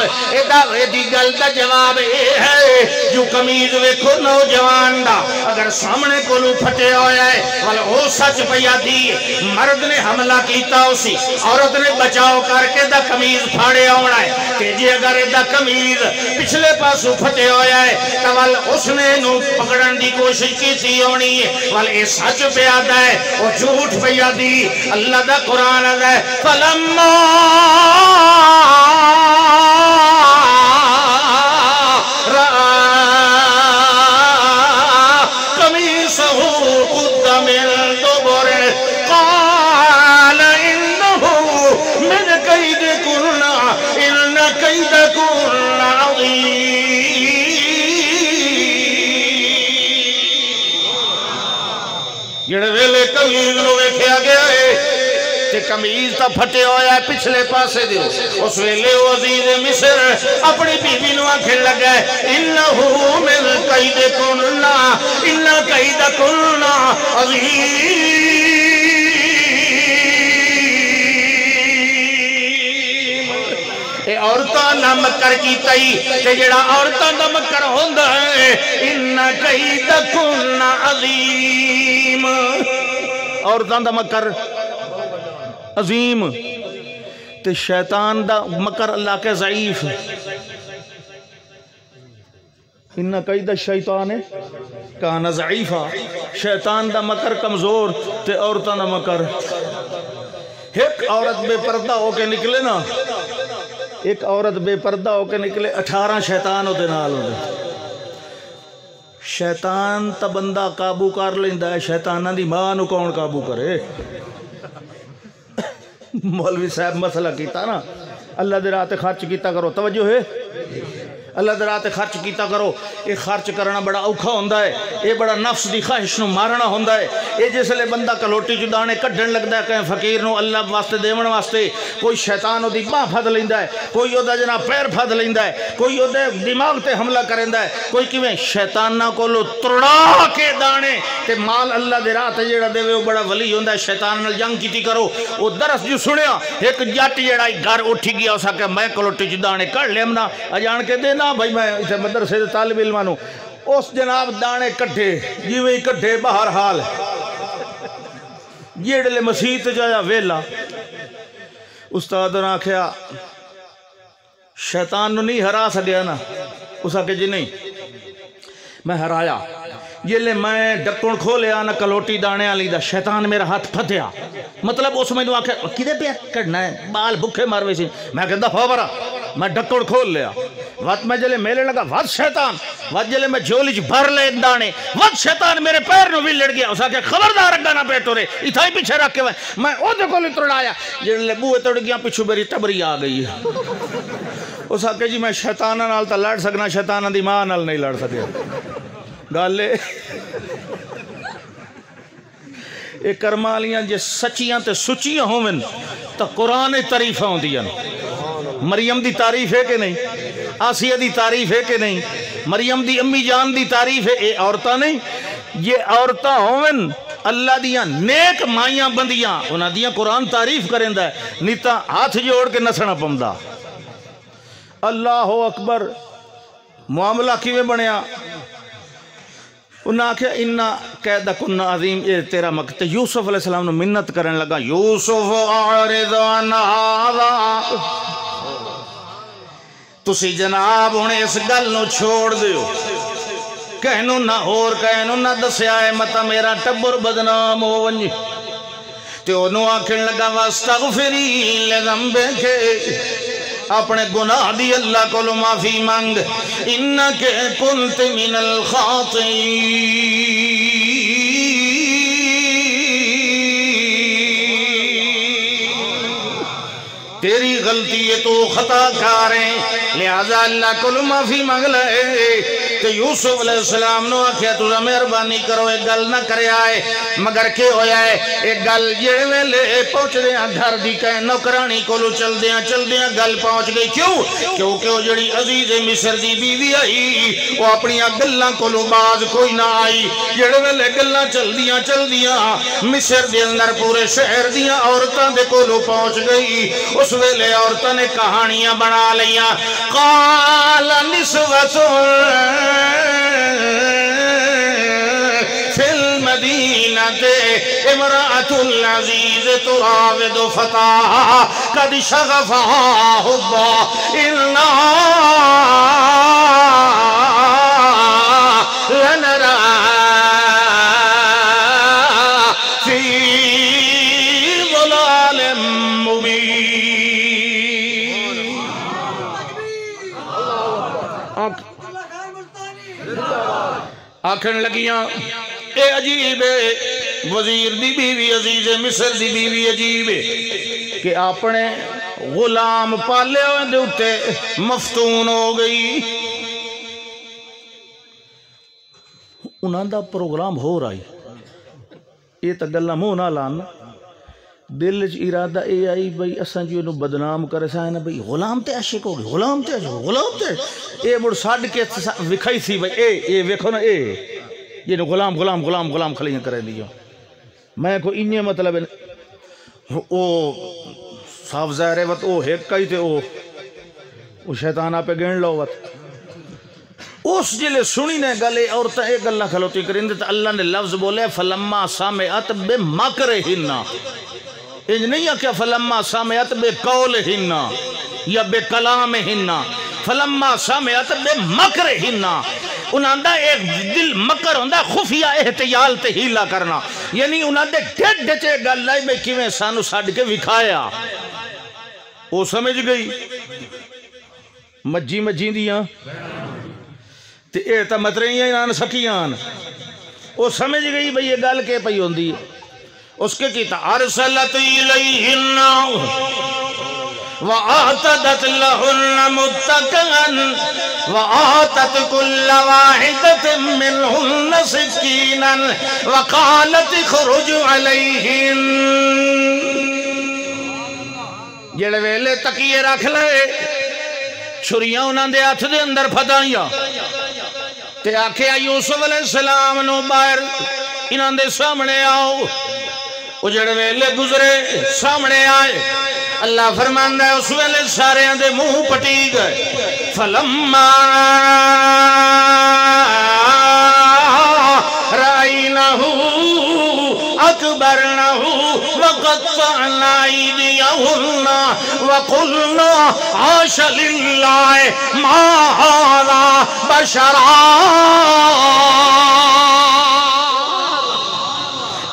دی گل دا جواب یہ ہے جو قمیض ویکھو نوجوان دا اگر سامنے کولو پھٹے ہویا ہے والا وہ سچ پیا دی مرد نے حملہ کیتا اسی عورت نے بچاؤ کر کے دا قمیض پھاڑے ہونا ہے کہ جی اگر دا قمیض پچھلے پاسو پھٹے ہویا ہے تو وال اس نے نو پکڑن دی کوشش کی تھی ہونی ہے وال اے سچ پیا دا ہے وہ جھوٹ پیا دی اللہ دا قرآن ہے فلما جڑے ویلے قمیض نو ویکھیا گیا ہے تے کمیز تا پھٹے ہویا ہے پچھلے پاسے دیو اس ویلے وہ عزیز مصر اپنی بیوی نو آنکھیں لگا ہے انہو من قیدکننا انہا قیدکننا عظیم اے عورتاں نہ مکر کی تئی تے جڑا عورتاں دا مکر ہوندا ہے انہا قیدکننا عظیم عورتاں دا مکر عظیم تے شیطان دا مکر اللہ کے ضعیف انہا قید الشیطان کان ضعیفا شیطان دا مکر کمزور تے عورتاں دا مکر ایک عورت بے پردہ ہو کے نکلے نا ایک عورت بے پردہ ہو کے نکلے 18 شیطان ہوتے نال ہوتے شیطان تا بندہ قابو کر لیندہ ہے شیطانہ دی ماں نو کون قابو کرے مولوی صاحب مسئلہ کیتا نا اللہ دے راہ تے خرچ کیتا کرو توجہ ہے اللہ دے راہ تے خرچ کیتا کرو یہ خرچ کرنا بڑا اوکھا ہوندہ ہے یہ بڑا نفس دی خواہش نو مارنا ہوندہ ہے یہ جس لئے بندہ کلوٹی جو دانے کڈھن لگتا ہے کہیں فقیر نو اللہ واسطے دیون واسطے کوئی شیطان دی باں پھد لیندہ ہے کوئی او دا جنا پیر پھد لیندہ ہے کوئی او دے دماغ تے حملہ کرندہ ہے کوئی کیویں شیطانہ کو لو ترڑا کے دانے تے مال اللہ دے راہ تے جیڑا دے وہ بڑا ولی ہوندہ ہے شیطان نال جنگ کیتی کرو او درس جو سنیا ایک جٹ جیڑا گھر اٹھی گیا اسا کہ میں کلوٹی جو دانے کر لیمنا اجان کے دے نا بھائی میں اسے مدرسے دے طالب علمانو اس جناب دانے کٹھے جیویں کٹھے بہرحال جیڑے مسیح جایا ویلا استاد نے آکھیا شیطان نو نہیں ہرا سکیا نا اس آکھے جی نہیں میں ہرایا جیلے میں ڈکن کھولیا نا کلوٹی دانے آلی دا شیطان میرا ہاتھ پھتیا مطلب اس میں آکھے کدے پہ کرنا ہے بال بکھے ماروے سی میں کہتا فورا میں ڈکن کھول لیا وقت میں جلے میلے لگا وقت شیطان وقت جلے میں جولیچ بھر لے دانے وقت شیطان میرے پیر نو بھی لڑ گیا اس آکے خبردار رکھا نا پیٹو رے اتھائی پیچھے رکھ کے میں او دے کو لی ترڑایا جلے بوئے تڑ گیا پیچھو میری ٹبری آ گئی اس آکے جی میں شیطانہ نال تا لڑ سکنا شیطانہ دی ماں نال نہیں لڑ سکیا گالے اے کرمالیاں جے سچیاں تے سچیاں ہومن تا قرآن تعریفہ ہوں دیاں مریم دی تعریف ہے کہ نہیں آسیہ دی تعریف ہے کہ نہیں مریم دی امی جان دی تعریف ہے اے عورتہ نہیں یہ عورتہ ہومن اللہ دیاں نیک مائیاں بندیاں انہاں دیاں قرآن تعریف کریں دا ہے نیتا ہاتھ جوڑ کے نسنا پمدا اللہ اکبر معاملہ کیویں بنیا انہاں آکھیا انہا قیدہ کننا عظیم اے تیرا مقت یوسف علیہ السلام نے منت کرنے لگا یوسف اعرض عن ھذا تسی جناب انہیں اس گل نو چھوڑ دیو کہنو نہ اور کہنو نہ دسیا ہے متا میرا ٹبر بدنام ہو ونجی تے انہوں آکھن لگا واستغفری لذنبک اپنے گناہ دی اللہ کو لو معافی مانگ انکے کنت من الخاطئین تیری غلطی ہے تو خطا کاریں لہذا اللہ کو لو معافی مانگ لے کہ یوسف علیہ السلام نو آکھیا تو مہربانی کرو ایک گل نہ کرے آئے مگر کے ہویا ہے ایک گل جڑے ویلے پہنچ دیاں گھر دی کہیں نوکرانی کو لو چل دیاں گل پہنچ گئی کیوں کیونکہ وہ جڑی عزیز مصر دی بیوی آئی وہ اپنی گلاں کو لو باز کوئی نہ آئی جڑے ویلے گلاں چل دیاں مصر دے اندر پورے شہر دیاں عورتاں دے کو لو پہنچ گئی اس ویلے عورتاں نے کہانیاں بنا لیاں قال نسوۃ فی المدینہ امرأۃ العزیز تراود فتاہا قد شغفہا حبا انا لنرا فی ضلال مبین آکھن لگیاں اے عجیب ہے وزیر دی بیوی عزیز مصر دی بیوی عجیب ہے کہ اپنے غلام پالے ہوئے دے اٹھے مفتون ہو گئی انہاں دا پروگرام ہو رہا ہے یہ تا گلہ منہ نہ لانا دل چ ارادہ اے آئی بھئی اساں جو انہوں بدنام کرے سائیں نا بھئی غلام تے عاشق ہو گئے غلام تے عاشق غلام تے اے مڑ ساڑھ کے وکھائی سی بھئی اے ویکھو نا اے یہ غلام غلام غلام غلام کھلیاں کرے لیا میں کو انہیں مطلب او صاف ظاہر ہے وقت او ہیک کئی تے او شیطان آپ گین لو وقت اس جلے سنی نے گلے عورتیں ایک گلہ کھلوتی کریں تو اللہ نے لفظ بولے فلما سامعت بے مکرہن انج نہیں ہے کہ فلما سامعت بے قولہن یا بے کلامہن فلما سامعت بے مکرہن انہاں دا ایک دل مکر ہوندہ خفیہ احتیال تے ہیلا کرنا یعنی انہاں دے ڈھٹ ڈچے گل لائی میں کیویں سانو ساڑھ کے وکھایا وہ سمجھ گئی مجی دیاں تے اے تا مترہیاں آن سکیان وہ سمجھ گئی بھئی یہ گل کے پئی ہوندی اس کے کیتا ارسلت الیہن وآتدت لہن متکئن وآتت کل واحدت منہن سکینا وقالت اخرج علیہن جڑے ویلے تکیے رکھ لے چھریاں انہاں دے ہاتھ دے اندر پھدائیاں تے آکھے یوسف علیہ السلام نو باہر انہاں دے سامنے آؤ وہ جڑے ویلے گزرے سامنے آئے اللہ فرماندہ ہے اس ویلے سارے دے منہ پٹی گئے فلما رأینہو اکبرنہو وقطعنا ایدیہن وقلنا عاش للہ ما ھذا بشرا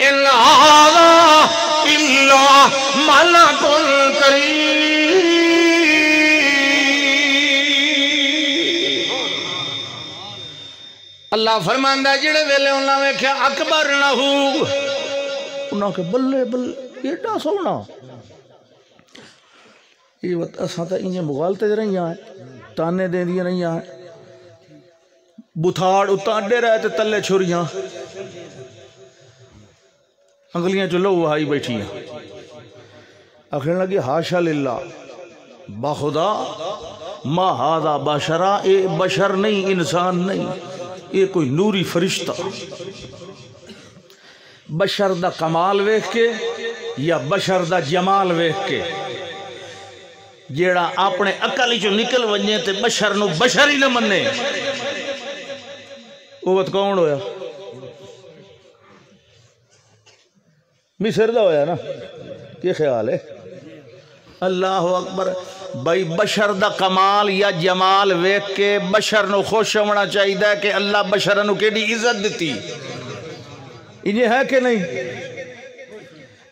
ان ھذا الا ملک کریم اللہ فرماندہ جڑے ویلے انہاں نے کہا اکبر نہ ہو انہاں کے بلے بلے ایڈا سونا یہ وقت اساں تا انہیں مغالتے رہی ہیں تانے دیں دیا نہیں ہیں بتھاڑ اتاڑے رہے تھے تلے چھوڑیاں انگلیاں جو لو وہائی بیٹھی ہیں آخر لگی حاشا للہ باخدا ما ھذا بشرا اے بشر نہیں انسان نہیں یہ کوئی نوری فرشتہ بشر دا کمال ویکھ کے یا بشر دا جمال ویکھ کے جیڑا اپنے عقل چو نکل ونجے تے بشر نو بشر ہی نہ منے وہ وقت کون ہویا مصر دا ہویا نا کیا خیال ہے اللہ اکبر بھائی بشر دا کمال یا جمال ویکھ کے بشر نو خوش ہونا چاہیے کہ اللہ بشر نو کیڑی عزت دیتی انہیں ہے کہ نہیں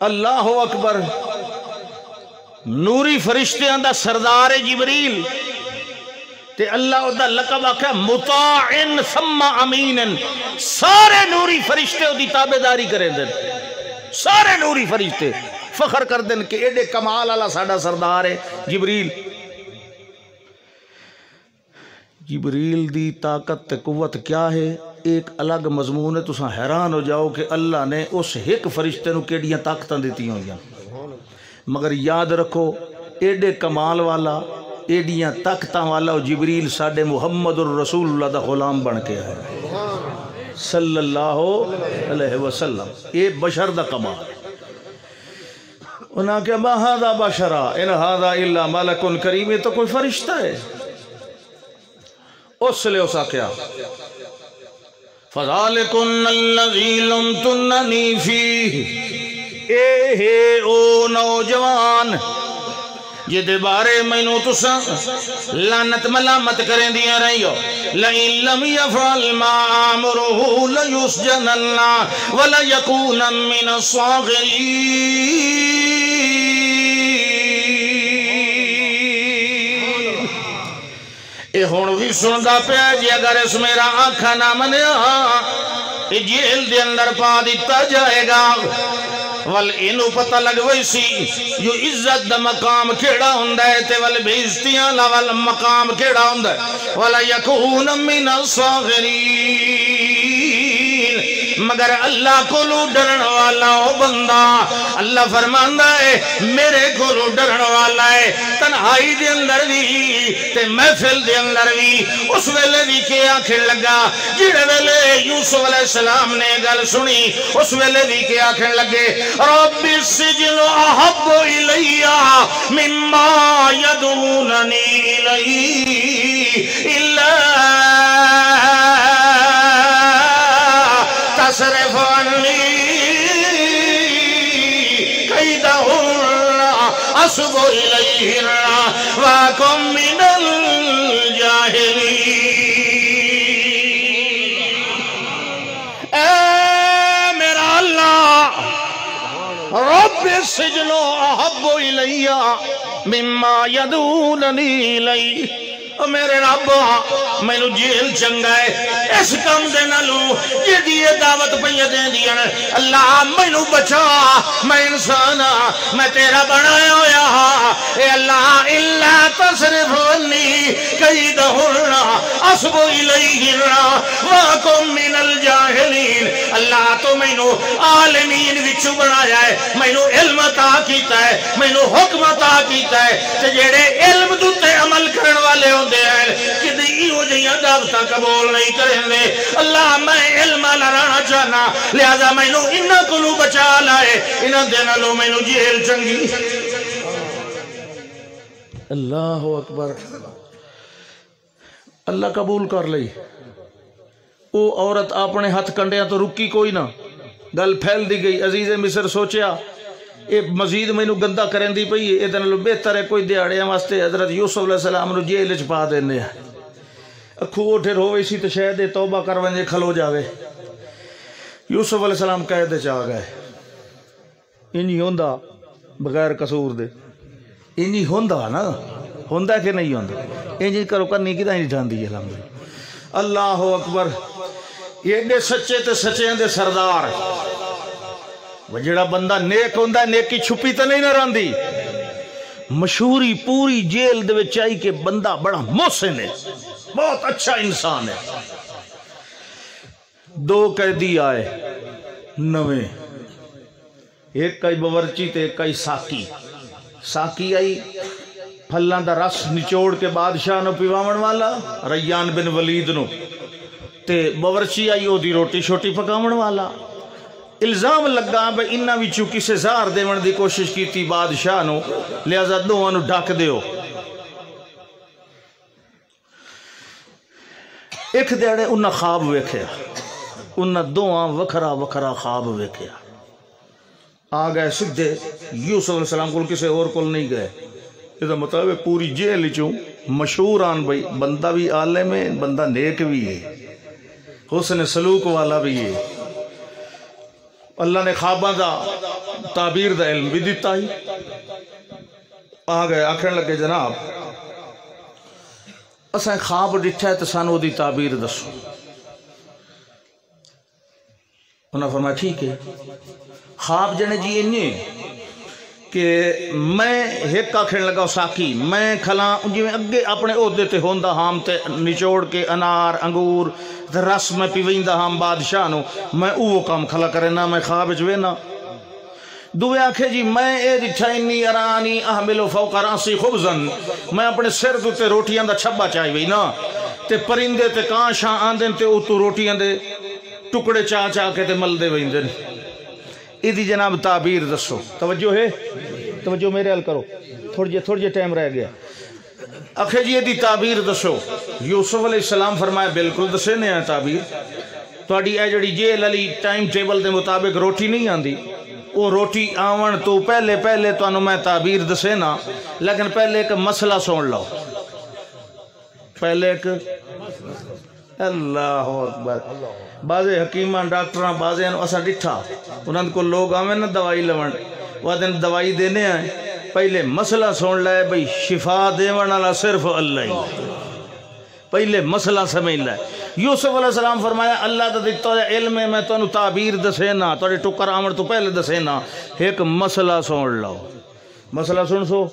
اللہ اکبر نوری فرشتیاں دا سردار جبریل تے اللہ دا لقب آکھا مطاعن ثم امین سارے نوری فرشتے دی تابعداری کریں دن سارے نوری فرشتے فخر کر دن کہ ایڈے کمال اللہ ساڑا سردار ہے جبریل جبریل دی طاقت تے قوت کیا ہے ایک الگ مضمون ہے تو ساں حیران ہو جاؤ کہ اللہ نے اس ایک فرشتے نو کیڑیاں طاقتاں دیتی ہوں گیا مگر یاد رکھو ایڈے کمال والا ایڈیاں طاقتاں والا جبریل ساڑے محمد الرسول اللہ دا غلام بن کے ہے صلی اللہ علیہ وسلم اے بشر دا کمال انہاں کہ ما ھذا بشرا ان ھذا الا ملک کریم یہ تو کوئی فرشتہ ہے اس لئے اسا کیا فَذَلِكُنَّ الَّذِي لُمْتُنَّنِي فِيهِ اے ہے او نوجوان جدے بارے مینوں تساں لعنت ملامت کریں دیا رہی ہو لَإِن لَمْ يَفْعَلْ مَا آمُرُهُ لَيُسْجَنَنَّ وَلَيَكُونًا مِّنَ الصَّاغِرِينَ اے ہون بھی سندا پیا جی اگر اس میرا آنکھا نہ منیا جیل دے اندر پا دیتا جائے گا ول انو پتہ لگ ویسی جو عزت دا مقام کیڑا ہوندہ ہے تے ول بھیجتیاں لول مقام کیڑا ہوندہ ہے وَلَيَكُونَ مِنَ الصَّاغِرِينَ مگر اللہ کو ڈرن والا او بندہ اللہ فرماندا ہے میرے کو ڈرن والا ہے تنہائی دے اندر بھی تے محفل دے اندر بھی اس ویلے بھی کہ آنکھیں لگا جڑے ویلے یوسف علیہ السلام نے گل سنی اس ویلے بھی کہ آنکھیں لگے رب السجن احب الی مما یدعوننی الیہ الا تصرف عنی کیدہن اصب الیہن واکم من الجاہلین اے میرا اللہ رب السجن احب الی مما یدعوننی الیہ میرے رب میں نو جیل چنگا ہے اس کم دے نالو یہ دیئے دعوت پہیے دے دیا اللہ میں نو بچا میں انسان میں تیرا بنایا ہویا اے اللہ اللہ تصرف عنی کیدہن اصب الیہن واکم من الجاہلین اللہ تو میں نو عالمین وچو بنایا ہے میں نو علم عطا کیتا ہے میں نو حکم عطا کیتا ہے تے جیڑے علم دوتے عمل کرن والے ہوں دے ہیں کہ دیئیو جیاں دعوتہ قبول نہیں کریں دے اللہ میں علم لرانا چاہنا لہذا میں نو انہا کلو بچا لائے انہا دینا لو میں نو جیل چنگی اللہ اکبر اللہ قبول کر لئی او عورت اپنے ہاتھ کنڈیاں تو رکی کوئی نہ گل پھیل دی گئی عزیز مصر سوچیا اے مزید میں نو گندہ کریں دی پئی اے دن لو بہتر ہے کوئی دیاڑے واسطے حضرت یوسف علیہ السلام نو جیل وچ پا دینے اکھو اٹھر ہوئے سی تو شاید توبہ کر ونجے کھلو جاوے یوسف علیہ السلام قید چ آ گئے انہی ہوندا بغیر قصور دے انہی ہوندا نا ہوندا کہ نہیں ہوندا انہی کرو کرنی کدا نہیں جاندی ہے الحمدللہ اللہ اکبر یہ دے سچے تے سچے دے سردار وہ جڑا بندہ نیک ہوندہ ہے نیکی چھپی تو نہیں نہ راندی مشہوری پوری جیل دے وچ آئی کہ بندہ بڑا محسن ہے بہت اچھا انسان ہے دو قیدی آئے نویں ایک کئی باورچی تے ایک کئی ساکی ساکی آئی پھلاں دا رس نچوڑ کے بادشاہ نو پیوامن والا ریان بن ولید نو تے باورچی آئی او دی روٹی شوٹی پکاون والا الزام لگا بے انہاں وچوں کسے زار دیون دی کوشش کیتی بادشاہ نو لہذا دوواں نو ڈھک دیو ایک دیڑے انہاں خواب ویکھیا انہاں دوواں وکھرا وکھرا خواب ویکھیا آ گئے سدھے یوسف علیہ السلام کو کسے اور کول نہیں گئے یہ تو مطلب پوری جیل چوں مشہور آن بھائی بندہ بھی عالم ہے بندہ نیک بھی ہے حسن سلوک والا بھی ہے اللہ نے خواباں دا تعبیر دا علم بھی دیتا ہی آ گئے آکھن لگے جناب اساں خواب ڈٹھا ہے تو سانو دی تعبیر دسو انہاں فرمایا ٹھیک ہے خواب جنے جی انہیں کہ میں ایک آکھن لگا ساکی میں کھلاں جی میں اگے اپنے عہدے تے ہوندا ہام تے نچوڑ کے انار انگور رس میں پیویندا ہام بادشاہ نو میں اوہ کام کھلا کرے نا میں خواب جوینا دوے آکھے جی میں اے دٹھا انی ارانی احملو فوق راسی خبزن میں اپنے سر دوتے روٹیاں دا چھبا چاہی وئی نا تے پرندے تے کان شاہ آندن تے اتو روٹیاں دے ٹکڑے چاہ چاہ کے تے مل دے ویندن ایدی جناب تعبیر دسو توجہ ہے توجہ میرے حل کرو تھوڑ جے ٹائم رہ گیا اکھے جی ایدی تعبیر دسو یوسف علیہ السلام فرمایا بالکل دسے نے ہیں تعبیر تو اڈی اے جڑی جیل علی ٹائم ٹیبل دے مطابق روٹی نہیں آندی وہ روٹی آون تو پہلے تو انہوں میں تعبیر دسے نا لیکن پہلے ایک مسئلہ سن لو پہلے ایک اللہ اکبر بعضے حکیمان ڈاکٹران بعضے اسا ڈٹھا انہاں کو لوگ آویں نا دوائی لون وہ دن دوائی دینے آئے پہلے مسئلہ سن لائے بھئی شفا دیون والا صرف اللہ ہی پہلے مسئلہ سمجھ لائے یوسف علیہ السلام فرمایا اللہ دا دیتا ہے علم میں تو انہوں تعبیر دسے نا تو ٹکر آمر تو پہلے دسے نا ایک مسئلہ سن لو مسئلہ سن سو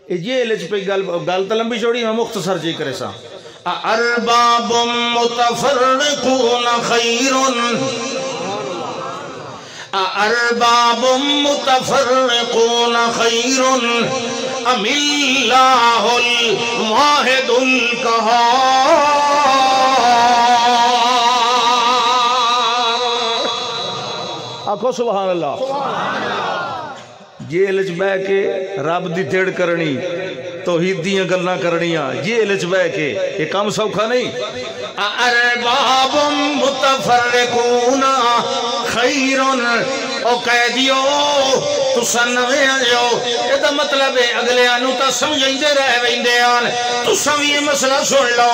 یہ لچ پہ گل تو لمبی چھوڑی میں مختصر جی کرے سا ارباب متفرقون خیر ارباب متفرقون خیر ام اللہ الواحد القہار۔ آکھو سبحان اللہ۔ جیل چ بہ کے رب دی تیڑ کرنی، توحید دیاں گلاں کرنیاں جیل چ بہ کے، یہ کام سوکھا نہیں۔ ارباب متفرقون خیر، او قیدیو تساں نویں آئیو، یہ دا مطلب ہے اگلے آنو تا سمجھیں رہ ویندے آن، تساں بھی یہ مسئلہ سن لو۔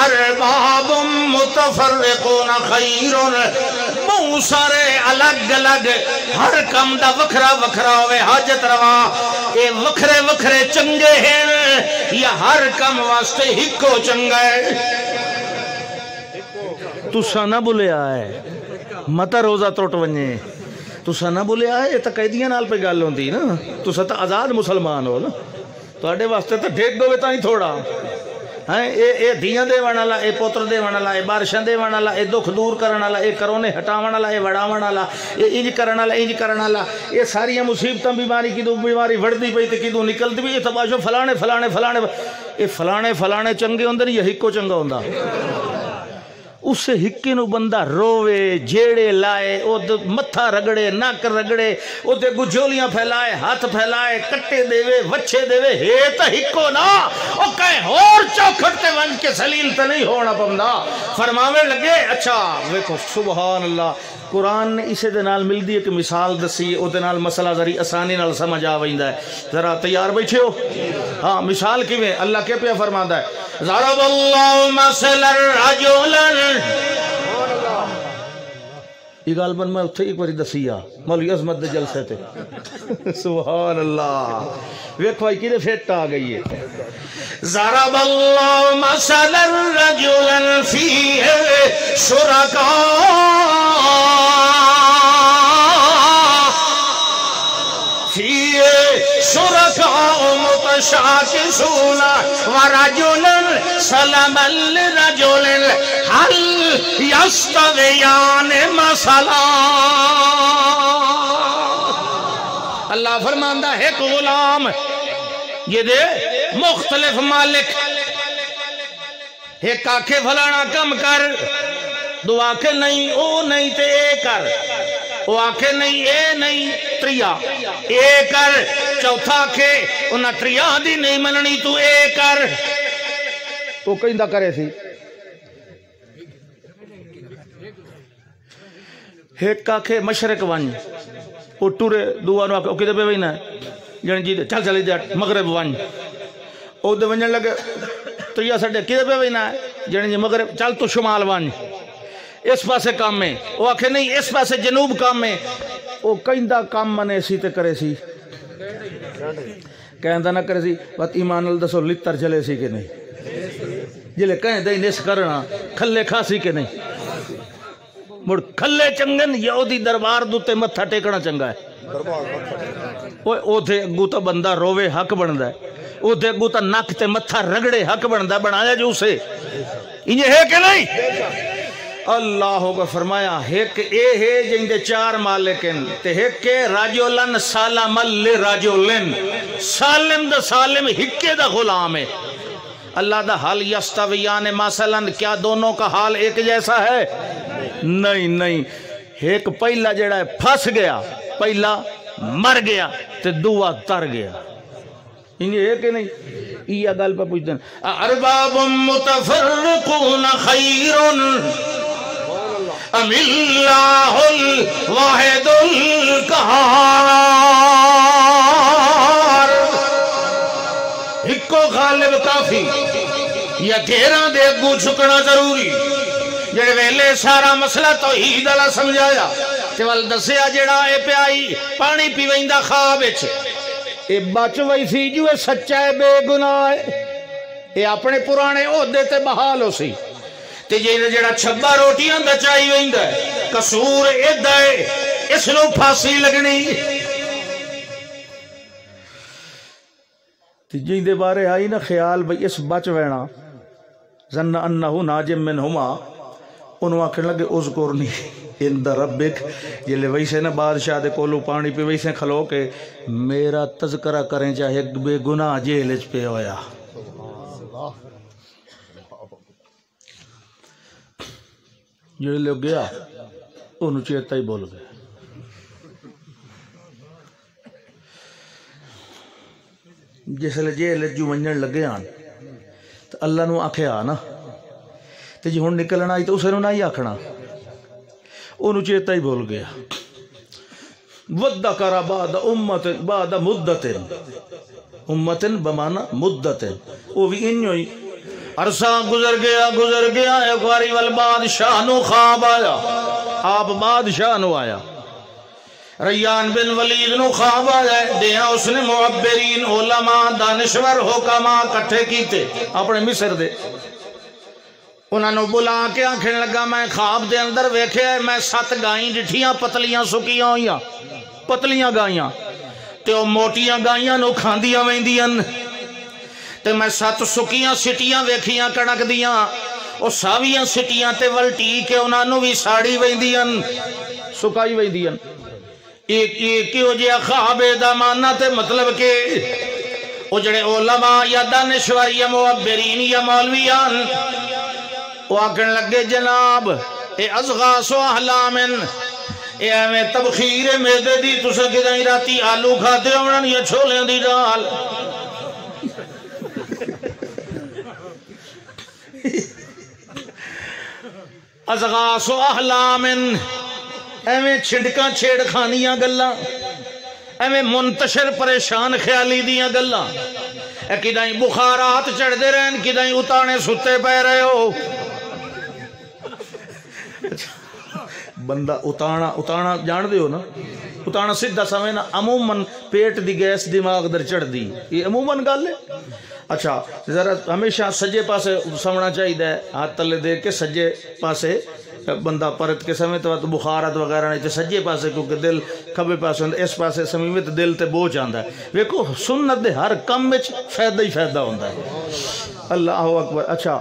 ارباب متفرقون خیر، مو سارے الگ الگ، ہر کم دا وکھرا وکھرا ہوئے حاجت روا، اے وکھرے وکھرے چنگے ہیں یا ہر کم واسطے ہکو چنگا ہے؟ تساں نہ بولیا ہے متا روزہ ٹوٹ ونجے، تساں نہ بولیا ہے، یہ تو قیدیاں نال پہ گل ہوندی نا، تساں تو آزاد مسلمان ہو نا، تواڈے واسطے تو ڈھیک دوے تاں ہی تھوڑا ہیں، اے دیاں دیوان والا، اے پوتر دیوان والا، اے بارشاں دیوان والا، اے دکھ دور کرن والا، اے کرونے ہٹاون والا، اے وڑاون والا، اے انج کرن والا، انج کرن والا، اے ساریاں مصیبتاں بیماری کدوں بیماری وڑدی پئی تے کدوں نکلدی پئی، اے تباشو فلانے فلانے فلانے، اے فلانے فلانے چنگے ہوندے یا ہکو چنگا ہوندا؟ اسے ہکے نو بندہ روے، جیڑے لائے، او متھا رگڑے، ناک رگڑے، او دے گجولیاں پھیلائے، ہاتھ پھیلائے، کٹے دیوے، وچھے دیوے، ہے تا ہکو نا، او کہیں اور چوکھٹ تے ونج کے سلیل تے نہیں ہونا پمدا۔ فرماوے لگے، اچھا ویکھو سبحان اللہ، قرآن نے اسے دے نال مل دی ایک مثال دسی، او دے نال مسئلہ ذری آسانی نال سمجھ آ ویندا ہے، ذرا تیار بیٹھے ہو؟ ہاں مثال کیویں؟ اللہ کے پیا فرماندا ہے، ضرب اللہ مثلا رجلا، یہ گل بن میں اتھے ایک باری دسیا مولوی عظمت دے جلسے تے، سبحان اللہ، ویکھو بھائی کدے فٹ آ گئی ہے۔ ضرب اللہ مثلا رجلا فیہ شرکاء متشاکسون ورجلا سلما لرجل هل یستویان مثلا۔ اللہ فرماندہ ہے ایک غلام، یہ دے مختلف مالک، ایک آکھے فلانا کم کر، دو آکھے نہیں او نہیں تے اے کر، وہ آکھے نہیں اے نہیں تریا اے کر، چوتھا آکھے انہاں تریا دی نہیں مننی تو اے کر، وہ کہیں دا کرے سی۔ ایک آکھے مشرق ونج، وہ ٹورے دعا نو آکھے او کدے پہ وینا ہے جن جی چل چل دے مغرب ونج، او دے ونجن لگے تریا سڈے کدے پہ وینا ہے جن جی مغرب چل تو شمال ونج، اس پاسے کام میں، وہ آکھے نہیں اس پاسے جنوب کام میں، وہ کہیں دا کام منے سی تے کرے سی، کہیں دا نہ کرے سی، بات ایمان الدسو لتر چلے سی کہ نہیں، جلے کہیں دیں نس کرنا کھلے کھا سی کہ نہیں، مڑ کھلے چنگن یہودی دربار دوتے متھا ٹیکنا چنگا ہے، او تھے اگو تا بندہ روے حق بندہ ہے، او تھے اگو تا نک تے متھا رگڑے حق بندہ بنایا جو اسے، انہیں ہے کہ نہیں؟ اللہ کا فرمایا ایک اے ہے جن دے چار مالکن تے ایک راجولن سالم لراجولن، سالم دا سالم ہکے دا غلام ہے۔ اللہ دا حال یستویان مثلا، کیا دونوں کا حال ایک جیسا ہے؟ نہیں نہیں، ایک پہلا جڑا ہے پھنس گیا، پہلا مر گیا تے دوا تر گیا، انہیں ہے کہ نہیں؟ یہ گل پہ پوچھتے ہیں ارباب متفرقون خیر ام اللہ الواحد القہار، ہکو غالب کافی یا گھیران دے اگو چھکنا ضروری، جڑے ویلے سارا مسئلہ توحید اللہ سمجھایا تے وال دسیا جڑا اے پیائی پانی پی ویندا خواب وچ، اے بچ وئی سی جو اے سچا ہے بے گناہ ہے، اے اپنے پرانے عہدے تے بحال ہو سی، تے جڑا چھبا روٹیاں دا چاہی ویندا ہے قصور ایدا ہے، اس نو پھانسی لگنی۔ تے جن دے بارے آئی نا خیال بھئی اس بچ وینا ظن انہو ناجم منہما انہوں آکھن لگے اذکرنی عند ربک جلے ویسے نا بادشاہ دے کولو پانی پہ ویسے کھلو کہ میرا تذکرہ کریں چاہے بے گناہ جیلچ پہ ہویا جڑے لوگ گیا انہوں چیتا ہی بول گئے جس لئے جیلچ جو ونجن لگے آن تو اللہ نو آکھے آنا تو جی ہون نکلنا آئی تو اسے نو نہ ہی آکھنا انہوں چیتا ہی بول گیا وَدَّكَرَ بعد مدت امتن بمانا مدت وہ بھی انہوں ہی عرصہ گزر گیا ایک واری والبادشاہ نو خواب آیا آپ بادشاہ نو آیا ریان بن ولید نو خواب آیا دیا اس نے معبرین علماء دانشور حکماء کٹھے کیتے اپنے مصر دے انہوں نے بلا کے آنکھیں لگا میں خواب دے اندر ویکھے میں 7 گائیں ڈٹھیاں پتلیاں سکیاں ہوئیاں پتلیاں گائیاں تے وہ موٹیاں گائیاں نو کھاندیاں ویندیاں تے میں 7 سکیاں سٹیاں ویکھیاں کڑک دیاں وہ ساویاں سٹیاں تے ولٹی کے انہوں نے بھی ساڑی ویندیاں سکائی ویندیاں ایک ہو جیا خواب دا ماننا تے مطلب کہ وہ جڑے علماء یا دانشور یا معبرین یا مولویان وہ آکھن لگے جناب اے ازغاس و احلامن اے ہمیں تبخیر میدے دی تسا کدائیں راتی آلو کھاتے ہونا یا چھولیں دی ڈال ازغاس و احلامن ایویں چھڑکاں چھیڑ کھانیاں گلاں ایویں منتشر پریشان خیالی دیاں گلاں اے کدائیں بخارات چڑھ دے رہن کدائیں اتانے ستے پہ رہے ہو بندہ اتانا جان دے ہو نا اتانا سدھا سمجھنا عموماً پیٹ دی گیس دماغ در چڑھ دی یہ عموماً گل ہے اچھا ذرا ہمیشہ سجے پاسے سمنا چاہیے ہاتھ تلے دے کے سجے پاسے بندہ پرت کے سمے تو بخارات وغیرہ نہیں تے سجے پاسے کیونکہ دل کھبے پاسے ہوندہ اس پاسے سمیت دل تے بوجھ آندہ ہے ویکو سنت دے ہر کم وچ فائدہ ہی فائدہ ہوندہ ہے اللہ اکبر اچھا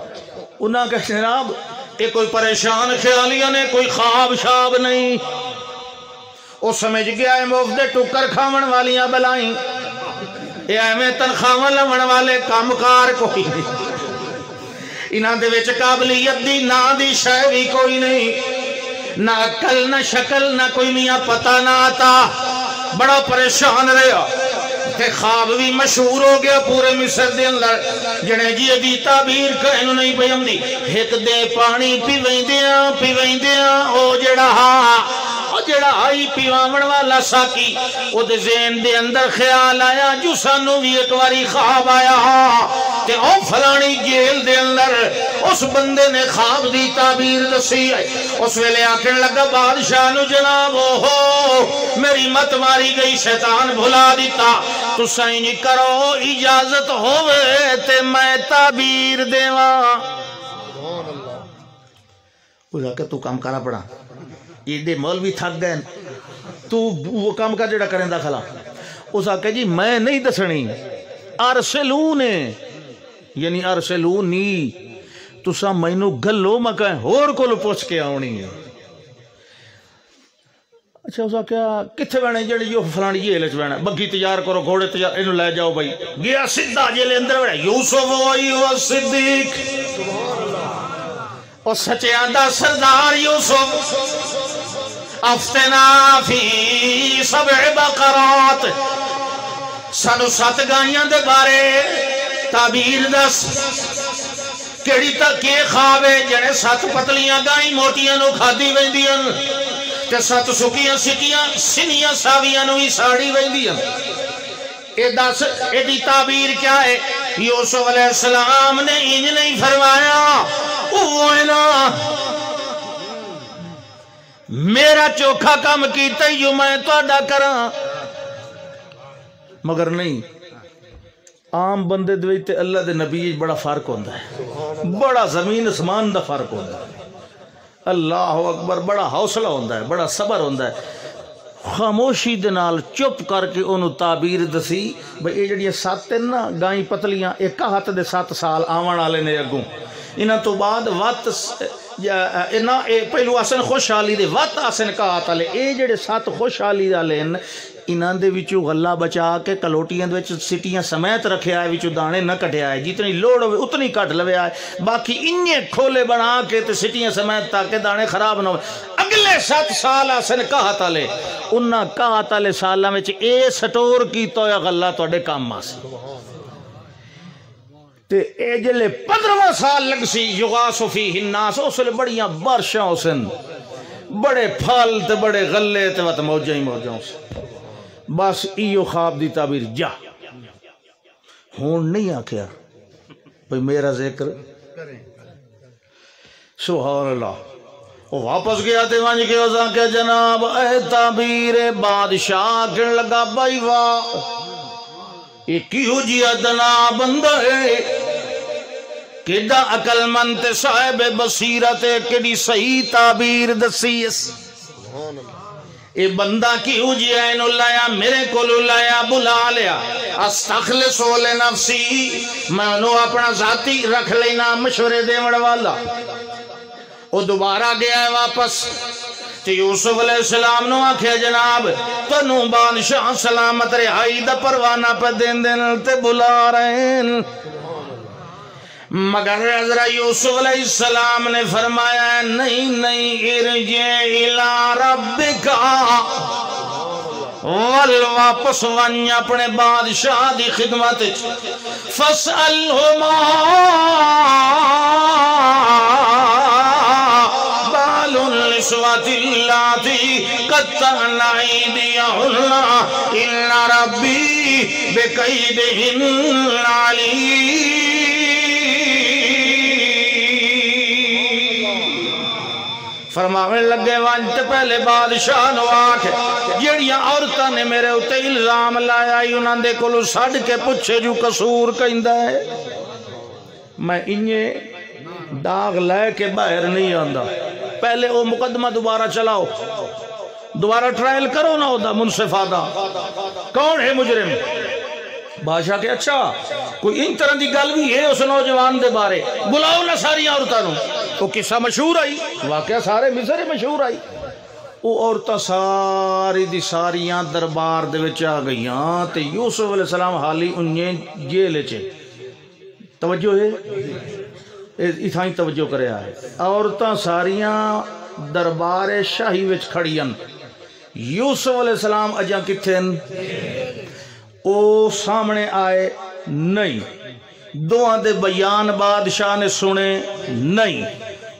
انہاں کہ جناب یہ کوئی پریشان خیالیاں نے کوئی خواب شاب نہیں وہ سمجھ گیا ہے مفت ٹکر کھاون والیاں بلائیں یہ ہمیں تنخواہ لون والے کامکار کوئی نہیں انہاں دے وچ قابلیت دی نہ دی شے بھی کوئی نہیں نہ عقل نہ شکل نہ کوئی میاں پتہ نہ آتا بڑا پریشان رہا تے خواب بھی مشہور ہو گیا پورے مصر دے اندر جنے جی دی تعبیر کہنو نہیں پئی ہمدی ایک دے پانی پیویندیاں او جڑا آئی پیوامن والا ساکی او دے ذہن دے اندر خیال آیا جو سانو بھی ایک واری خواب آیا تے او فلانی جیل دے اندر اس بندے نے خواب دی تعبیر دسی ہے اس ویلے آکھن لگا بادشاہ نو جناب ہو میری مت ماری گئی شیطان بھلا دیتا تو سائنی کرو اجازت ہوئے تے میں تعبیر دیواں اس آکھا تو کام کرا پڑا ایڈے مولوی تھک گئے تو وہ کام کا جڑا کریں دا کھلا اس آکھا جی میں نہیں دسنی ارسلونے یعنی ارسلونی تو سا مینو گلو مکہیں اور کو لو پوچھ کے آونی ہے اچھا اس کیا کتھے بینے جڑی جو فلانی جیل وچ بینا بگھی تیار کرو گھوڑے تیار انہوں لے جاؤ بھائی گیا سدھا جیل اندر بینا یوسف و ایوہ صدیق اور سچیاں دا سردار یوسف افتنا فی 7 بقرات سانو 7 گائیاں دے بارے تعبیر دس کیڑی تک کے خوابے جنے 7 پتلیاں گائیں موٹیاں نو کھادی ویندیاں تے 7 سکیاں سٹیاں سنیاں ساویاں نو ہی ساڑی ویندیاں اے دس اے دی تعبیر کیا ہے یوسف علیہ السلام نے انج نہیں فرمایا اوہنا میرا چوکھا کام کیتا یوں میں تو ادا کراں مگر نہیں عام بندے دوئی تے اللہ دے نبی بڑا فرق ہوندہ ہے بڑا زمین اسمان دا فرق ہوندہ ہے اللہ اکبر بڑا حوصلہ ہوندہ ہے بڑا صبر ہوندہ ہے خاموشی دنال چپ کر کے انہوں تعبیر دسی بھئی یہ جڑی 7 نا گائیں پتلیاں ایک ہاتھ دے 7 سال آوان آلے نے اگوں انہاں تو بعد وقت پہلو آسن خوشحالی دے وقت آسن کہا تالے اے جڑے 7 خوشحالی والے انہاں دے وچوں غلہ بچا کے کلوٹیاں دے وچ سٹیاں سمیت رکھیا ہے وچوں دانے نہ کٹیا ہے جتنی لوڑ ہوئے اتنی کٹ لویا ہے باقی انہیں کھولے بنا کے تے سٹیاں سمیت تاکہ دانے خراب نہ ہوئے اگلے 7 سال آسن کہا تالے انہاں کہا تالے سالاں وچ اے سٹور کی تو یا غلہ توڑے کام آسی تے اے جلے 15واں سال لگ سی یغاسو فیہ الناس اس لئے بڑیاں بارشاں اسن بڑے پھل تے بڑے غلے تے وقت موجہ ہی موجہ اسن بس ایو خواب دی تعبیر جا ہون نہیں آکھیا بھئی میرا ذکر سبحان اللہ وہ واپس گیا تے وانج کے وزا کہ جناب اے تعبیر بادشاہ کن لگا بھائی واہ یہ کیوں جی ادنا بندہ ہے کیڑا عقل مند صاحب بصیرت کیڑی صحیح تعبیر دسیس اے بندہ کیوں جی این لایا میرے کو لایا بلا لیا استخلصو لنفسی میں انہوں اپنا ذاتی رکھ لینا مشورے دیوڑ والا وہ دوبارہ گیا ہے واپس تو یوسف علیہ السلام نو آکھے جناب تنو بادشاہ سلامت رہائی دا پروانہ پہ دین تے بلا رہے ہیں مگر حضرت یوسف علیہ السلام نے فرمایا نہیں ارجع الى ربکا واپس ونی اپنے بادشاہ دی خدمت فاسألہما بال النسوة اللاتی قطعن ایدیہن ان ربی بکیدہن علیم فرمانے لگے وانتے پہلے بادشاہ نو آکھے جڑیاں عورتاں نے میرے اتے الزام لایا انہاں دے کولو سڑ کے پوچھے جو قصور کہندا ہے میں انہیں داغ لے کے باہر نہیں آندا پہلے وہ مقدمہ دوبارہ چلاؤ دوبارہ ٹرائل کرو نہ ہوتا منصفانہ کون ہے مجرم بادشاہ کہ اچھا کوئی ان طرح دی گل بھی ہے اس نوجوان دے بارے بلاؤ نہ ساری عورتوں وہ قصہ مشہور آئی واقعہ سارے مصر مشہور آئی وہ عورتیں ساری دی ساریاں دربار دے وچ آ گئیاں تے یوسف علیہ السلام حالی انہیں جیل چے توجہ ہے اتھائیں توجہ کرے آئے عورتیں ساریاں دربار شاہی وچ کھڑیاں یوسف علیہ السلام اجاں کتھن او سامنے آئے نہیں دوہاں دے بیان بادشاہ نے سنے نہیں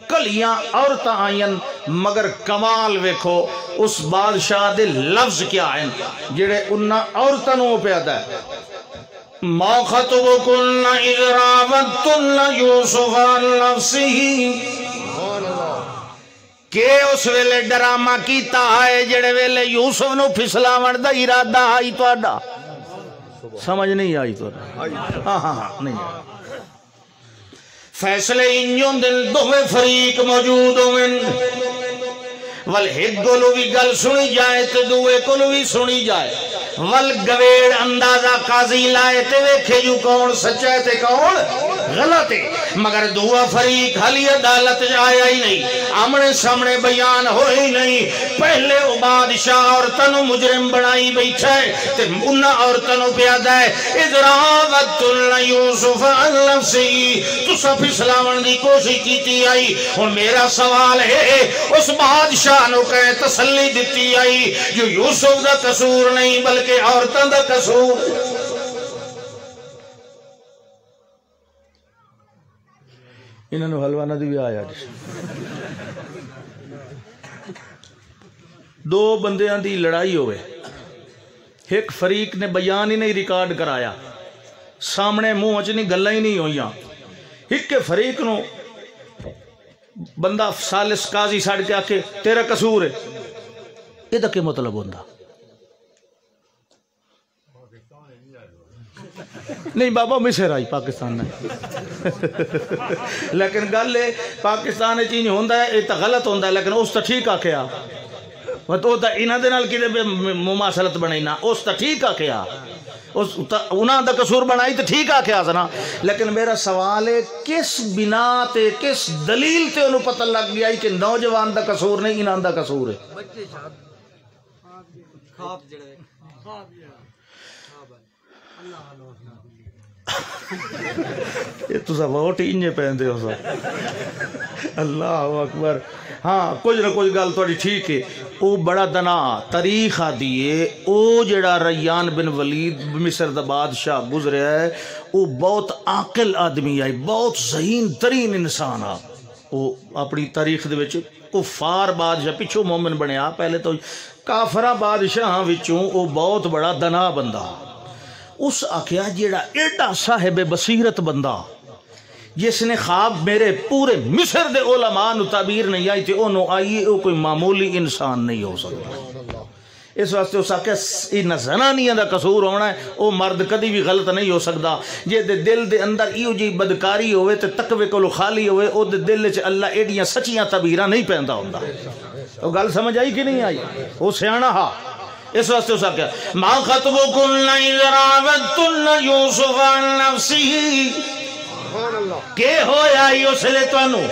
کلیاں عورتاں آئین مگر کمال ویکھو اس بادشاہ دے لفظ کیا آئین جڑے انہاں عورتاں نو پیادا ہے ما خطبکن اذ راودتن یوسف عن نفسہ کہ اس ویلے ڈرامہ کیتا ہے جڑے ویلے یوسف نو پھسلاون دا ارادہ آئی تہاڈا سمجھ نہیں آئی تو ہاں نہیں فیصلے انجون دل دوے فریق موجود ہوئن ول ایک گلو بھی گل سنی جائے تو دوے گلو بھی سنی جائے ول گویڑ اندازہ قاضی لائے تے ویکھے جو کون سچا ہے تے کون غلط ہے مگر دعا فریق حلی عدالت آیا ہی نہیں آمنے سامنے بیان ہوئی نہیں پہلے وہ بادشاہ عورتوں مجرم بنائی بیٹھا ہے تے انہا عورتوں پیادا ہے ادراوت اللہ یوسف عن نفسی تو سب اسلامان دی کوشش کیتی آئی اور میرا سوال ہے اس بادشاہ نو کہے تسلی دیتی آئی جو یوسف دا قصور نہیں بلکہ عورتوں دا قصور انہوں نے حلوہ ندی بھی آیا دو بندیاں دی لڑائی ہوئے ایک فریق نے بیان ہی نہیں ریکارڈ کرایا سامنے منہ اچنی گلہ ہی نہیں ہوئیاں ایک کے فریق نو بندہ سالس قاضی ساڑھ کے آکے تیرا قصور ہے یہ دا کیا مطلب ہوندہ نہیں بابا مصر آئی پاکستان میں لیکن گل ہے پاکستان چینج ہوندہ ہے یہ تا غلط ہوندہ ہے لیکن اس تا ٹھیک آ کیا وہ تو انہ دے نال کی مماثلت بنائینا اس تا ٹھیک آ کیا انہاں دا قصور بنائی تو ٹھیک آ کے آسنا، لیکن میرا سوال ہے کس بنا تے کس دلیل تے انہوں پتہ لگ گیا کہ نوجوان دا قصور نہیں انہاں دا قصور ہے؟ یہ تو سب ووٹ ہی انجے پہنتے ہو سب، اللہ اکبر۔ ہاں کچھ نہ کچھ گل تھوڑی ٹھیک ہے، وہ بڑا دنا تاریخ آدیے، او جڑا ریان بن ولید مصر دا بادشاہ گزریا ہے، وہ بہت عاقل آدمی آئی، بہت ذہین ترین انسان آ، وہ اپنی تاریخ دے وچ کفار بادشاہ پچھو مومن بنیا، پہلے تو کافرہ بادشاہ وچوں وہ بہت بڑا دنا بندہ۔ اس آکھیا جیڑا ایڈا صاحب بصیرت بندہ جس نے خواب میرے پورے مصر دے علماء نو تعبیر نہیں آئی تھی انہوں آئی، وہ کوئی معمولی انسان نہیں ہو سکتا۔ اس واسطے اس آکھیا انہاں زنانیاں دا قصور ہونا ہے، وہ مرد کدی بھی غلط نہیں ہو سکتا، جے دے دل دے اندر ایو جی بدکاری ہوئے تے تقوی کولو خالی ہوئے، او دے دل وچ اللہ ایڈیاں سچیاں تعبیراں نہیں پیندا ہوندا۔ وہ گل سمجھ آئی کہ نہیں آئی؟ وہ سیاںا ہا۔ اس واسطے اس آکھیا ما خطبکن اذ راودتن یوسف عن نفسہ، کہ ہویا ہی اس لئے تو انہوں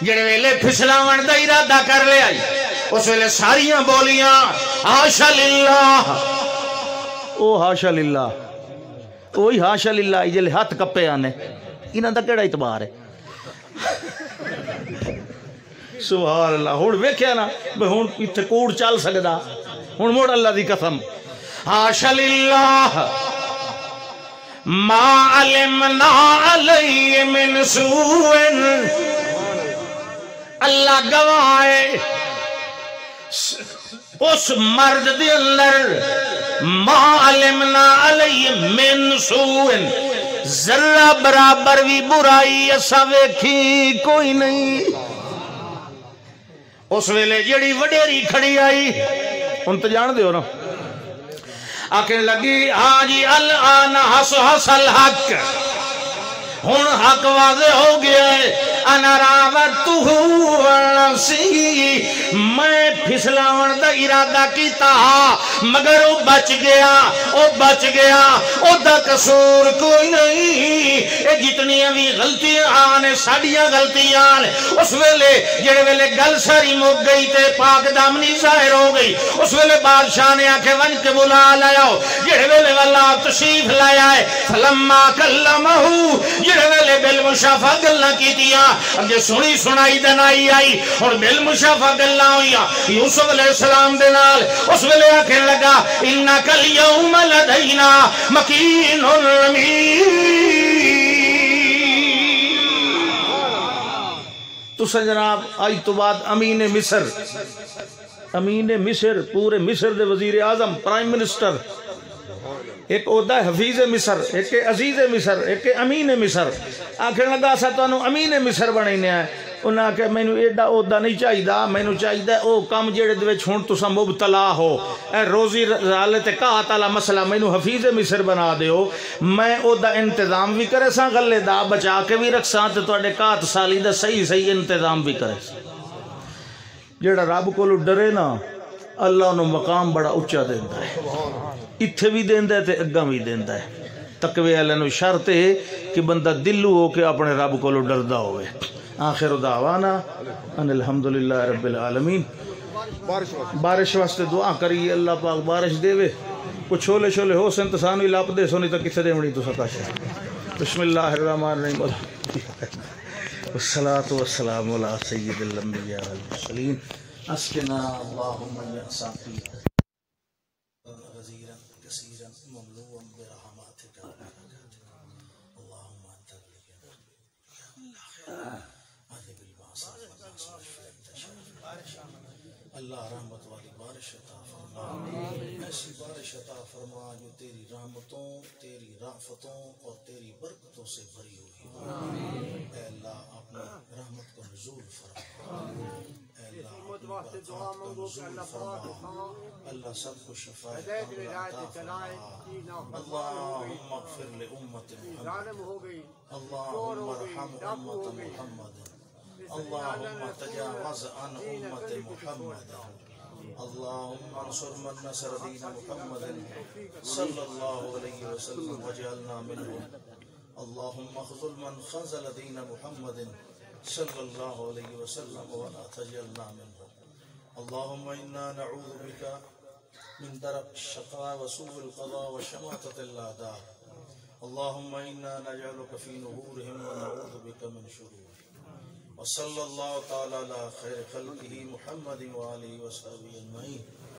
جڑے ویلے پھسلاون دا ارادہ کر لے آئی، اس ویلے ساریاں بولیاں حاشا للہ، او حاشا للہ، اوہی حاشا للہ جلے ہاتھ کپے آنے، انہاں دا کیڑا اعتبار ہے؟ سبحان اللہ۔ ہون ویکھیا نا بھئی ہون اتھے کوڑ چل سکدا، ہون موڑ اللہ دی قسم، حاشا للہ ما علمنا علیہ من سوء، اللہ گواہ اس مرد دے اندر ما علمنا علیہ من سوء، ذرہ برابر بھی برائی ایسا ویکھی کوئی نہیں۔ اس ویلے جڑی وڈیری کھڑی آئی ان تو جان دے ہو نا، آکھیں لگی ہاں جی الان حس الحق، ہن حق واضح ہو گیا ہے، انا راودتہ عن نفسی، میں پھسلاون دا ارادہ کیتا مگر وہ بچ گیا، وہ بچ گیا، او دا قصور کوئی نہیں۔ اے جتنی بھی غلطیاں آنے ساڑیاں غلطیاں آنے، اس ویلے جڑے ویلے گل ساری مک گئی تے پاک دامنی ظاہر ہو گئی، اس ویلے بادشاہ نے آکھے ون کے بلا لاؤ، جڑے ویلے والا تشریف لایا ہے، فلما کلمہ، جڑے ویلے بالمشافہ گلنا کی دیا، اگے سنی سنائی دنائی آئی اور بالمشافہ گلنا ہوئی یوسف علیہ السلام دنال، اس ویلے آکھیں لگا انکا اليوم لدینا مکین امین۔ تو جناب آئی تو بعد امین مصر، امین مصر پورے مصر دے وزیر اعظم پرائم منسٹر، ایک عہدہ حفیظ مصر، ایک عزیز مصر، ایک امین مصر، آکھیں لگا سا تو انہوں امین مصر بنائینے آئے، انہوں نے کہا میں نے ایڈا عہدہ نہیں چاہی دا، میں نے چاہی دا او کام جیڑے دوے چھوڑ تو سا مبتلا ہو، اے روزی رالت کہا تعالی مسئلہ میں نے حفیظ مصر بنا دے ہو، میں عہدہ انتظام بھی کرے سا غلے دا بچا کے بھی رکھ سا تو اڈے کات سالی دا صحیح انتظام بھی کرے سا۔ جیڑا رب کو ڈرے نا اللہ انہوں مقام بڑا اچھا دیندہ ہے، اتھے بھی دیندہ ہے تے اگاں بھی دیندہ ہے۔ تقوی علیہ شرط ہے کہ بندہ دلو ہو کے اپنے رب کو ڈردہ ہوئے۔ آخر دعوانا ان الحمدللہ رب العالمین۔ بارش واسطے دعا کریے اللہ پاک بارش دے وے، کچھ چھولے چھولے ہو سن تسانوی لاپ دے سونی تو کسے دے منی تو سکاشا۔ بسم اللہ الرحمن الرحیم، والصلاة والسلام علی سید الانبیاء والمرسلین، اسقنا اللہم یا ساقی غزیرا کثیرا مملوءا برحماتک اللہم انت اللہ رحمت والی بارش عطا فرما، ایسی بارش عطا فرما جو تیری رحمتوں، تیری رافتوں اور تیری برکتوں سے بھری ہوئی۔ اے اللہ اپنی رحمت کو نزول فرما، اے اللہ اپنی برکات کو نزول فرما، اللہ سب کو شفاء کاملہ عطا فرما۔ اللہم اغفر لأمت محمد، اللہم ارحم امت محمد، اللہم تجاوز عن امت محمد، اللهم انصر من نصر دين محمد صلى الله عليه وسلم واجعلنا منهم. اللهم اخذل من خذل دين محمد صلى الله عليه وسلم ولا تجعلنا منهم. اللهم إنا نعوذ بك من درك الشقاء وسوء القضاء وشماتة الأعداء. اللهم إنا نجعلك في نحورهم ونعوذ بك من شرورهم. وصلى الله تعالى على خير خلقه محمد وآله وصحبه أجمعين.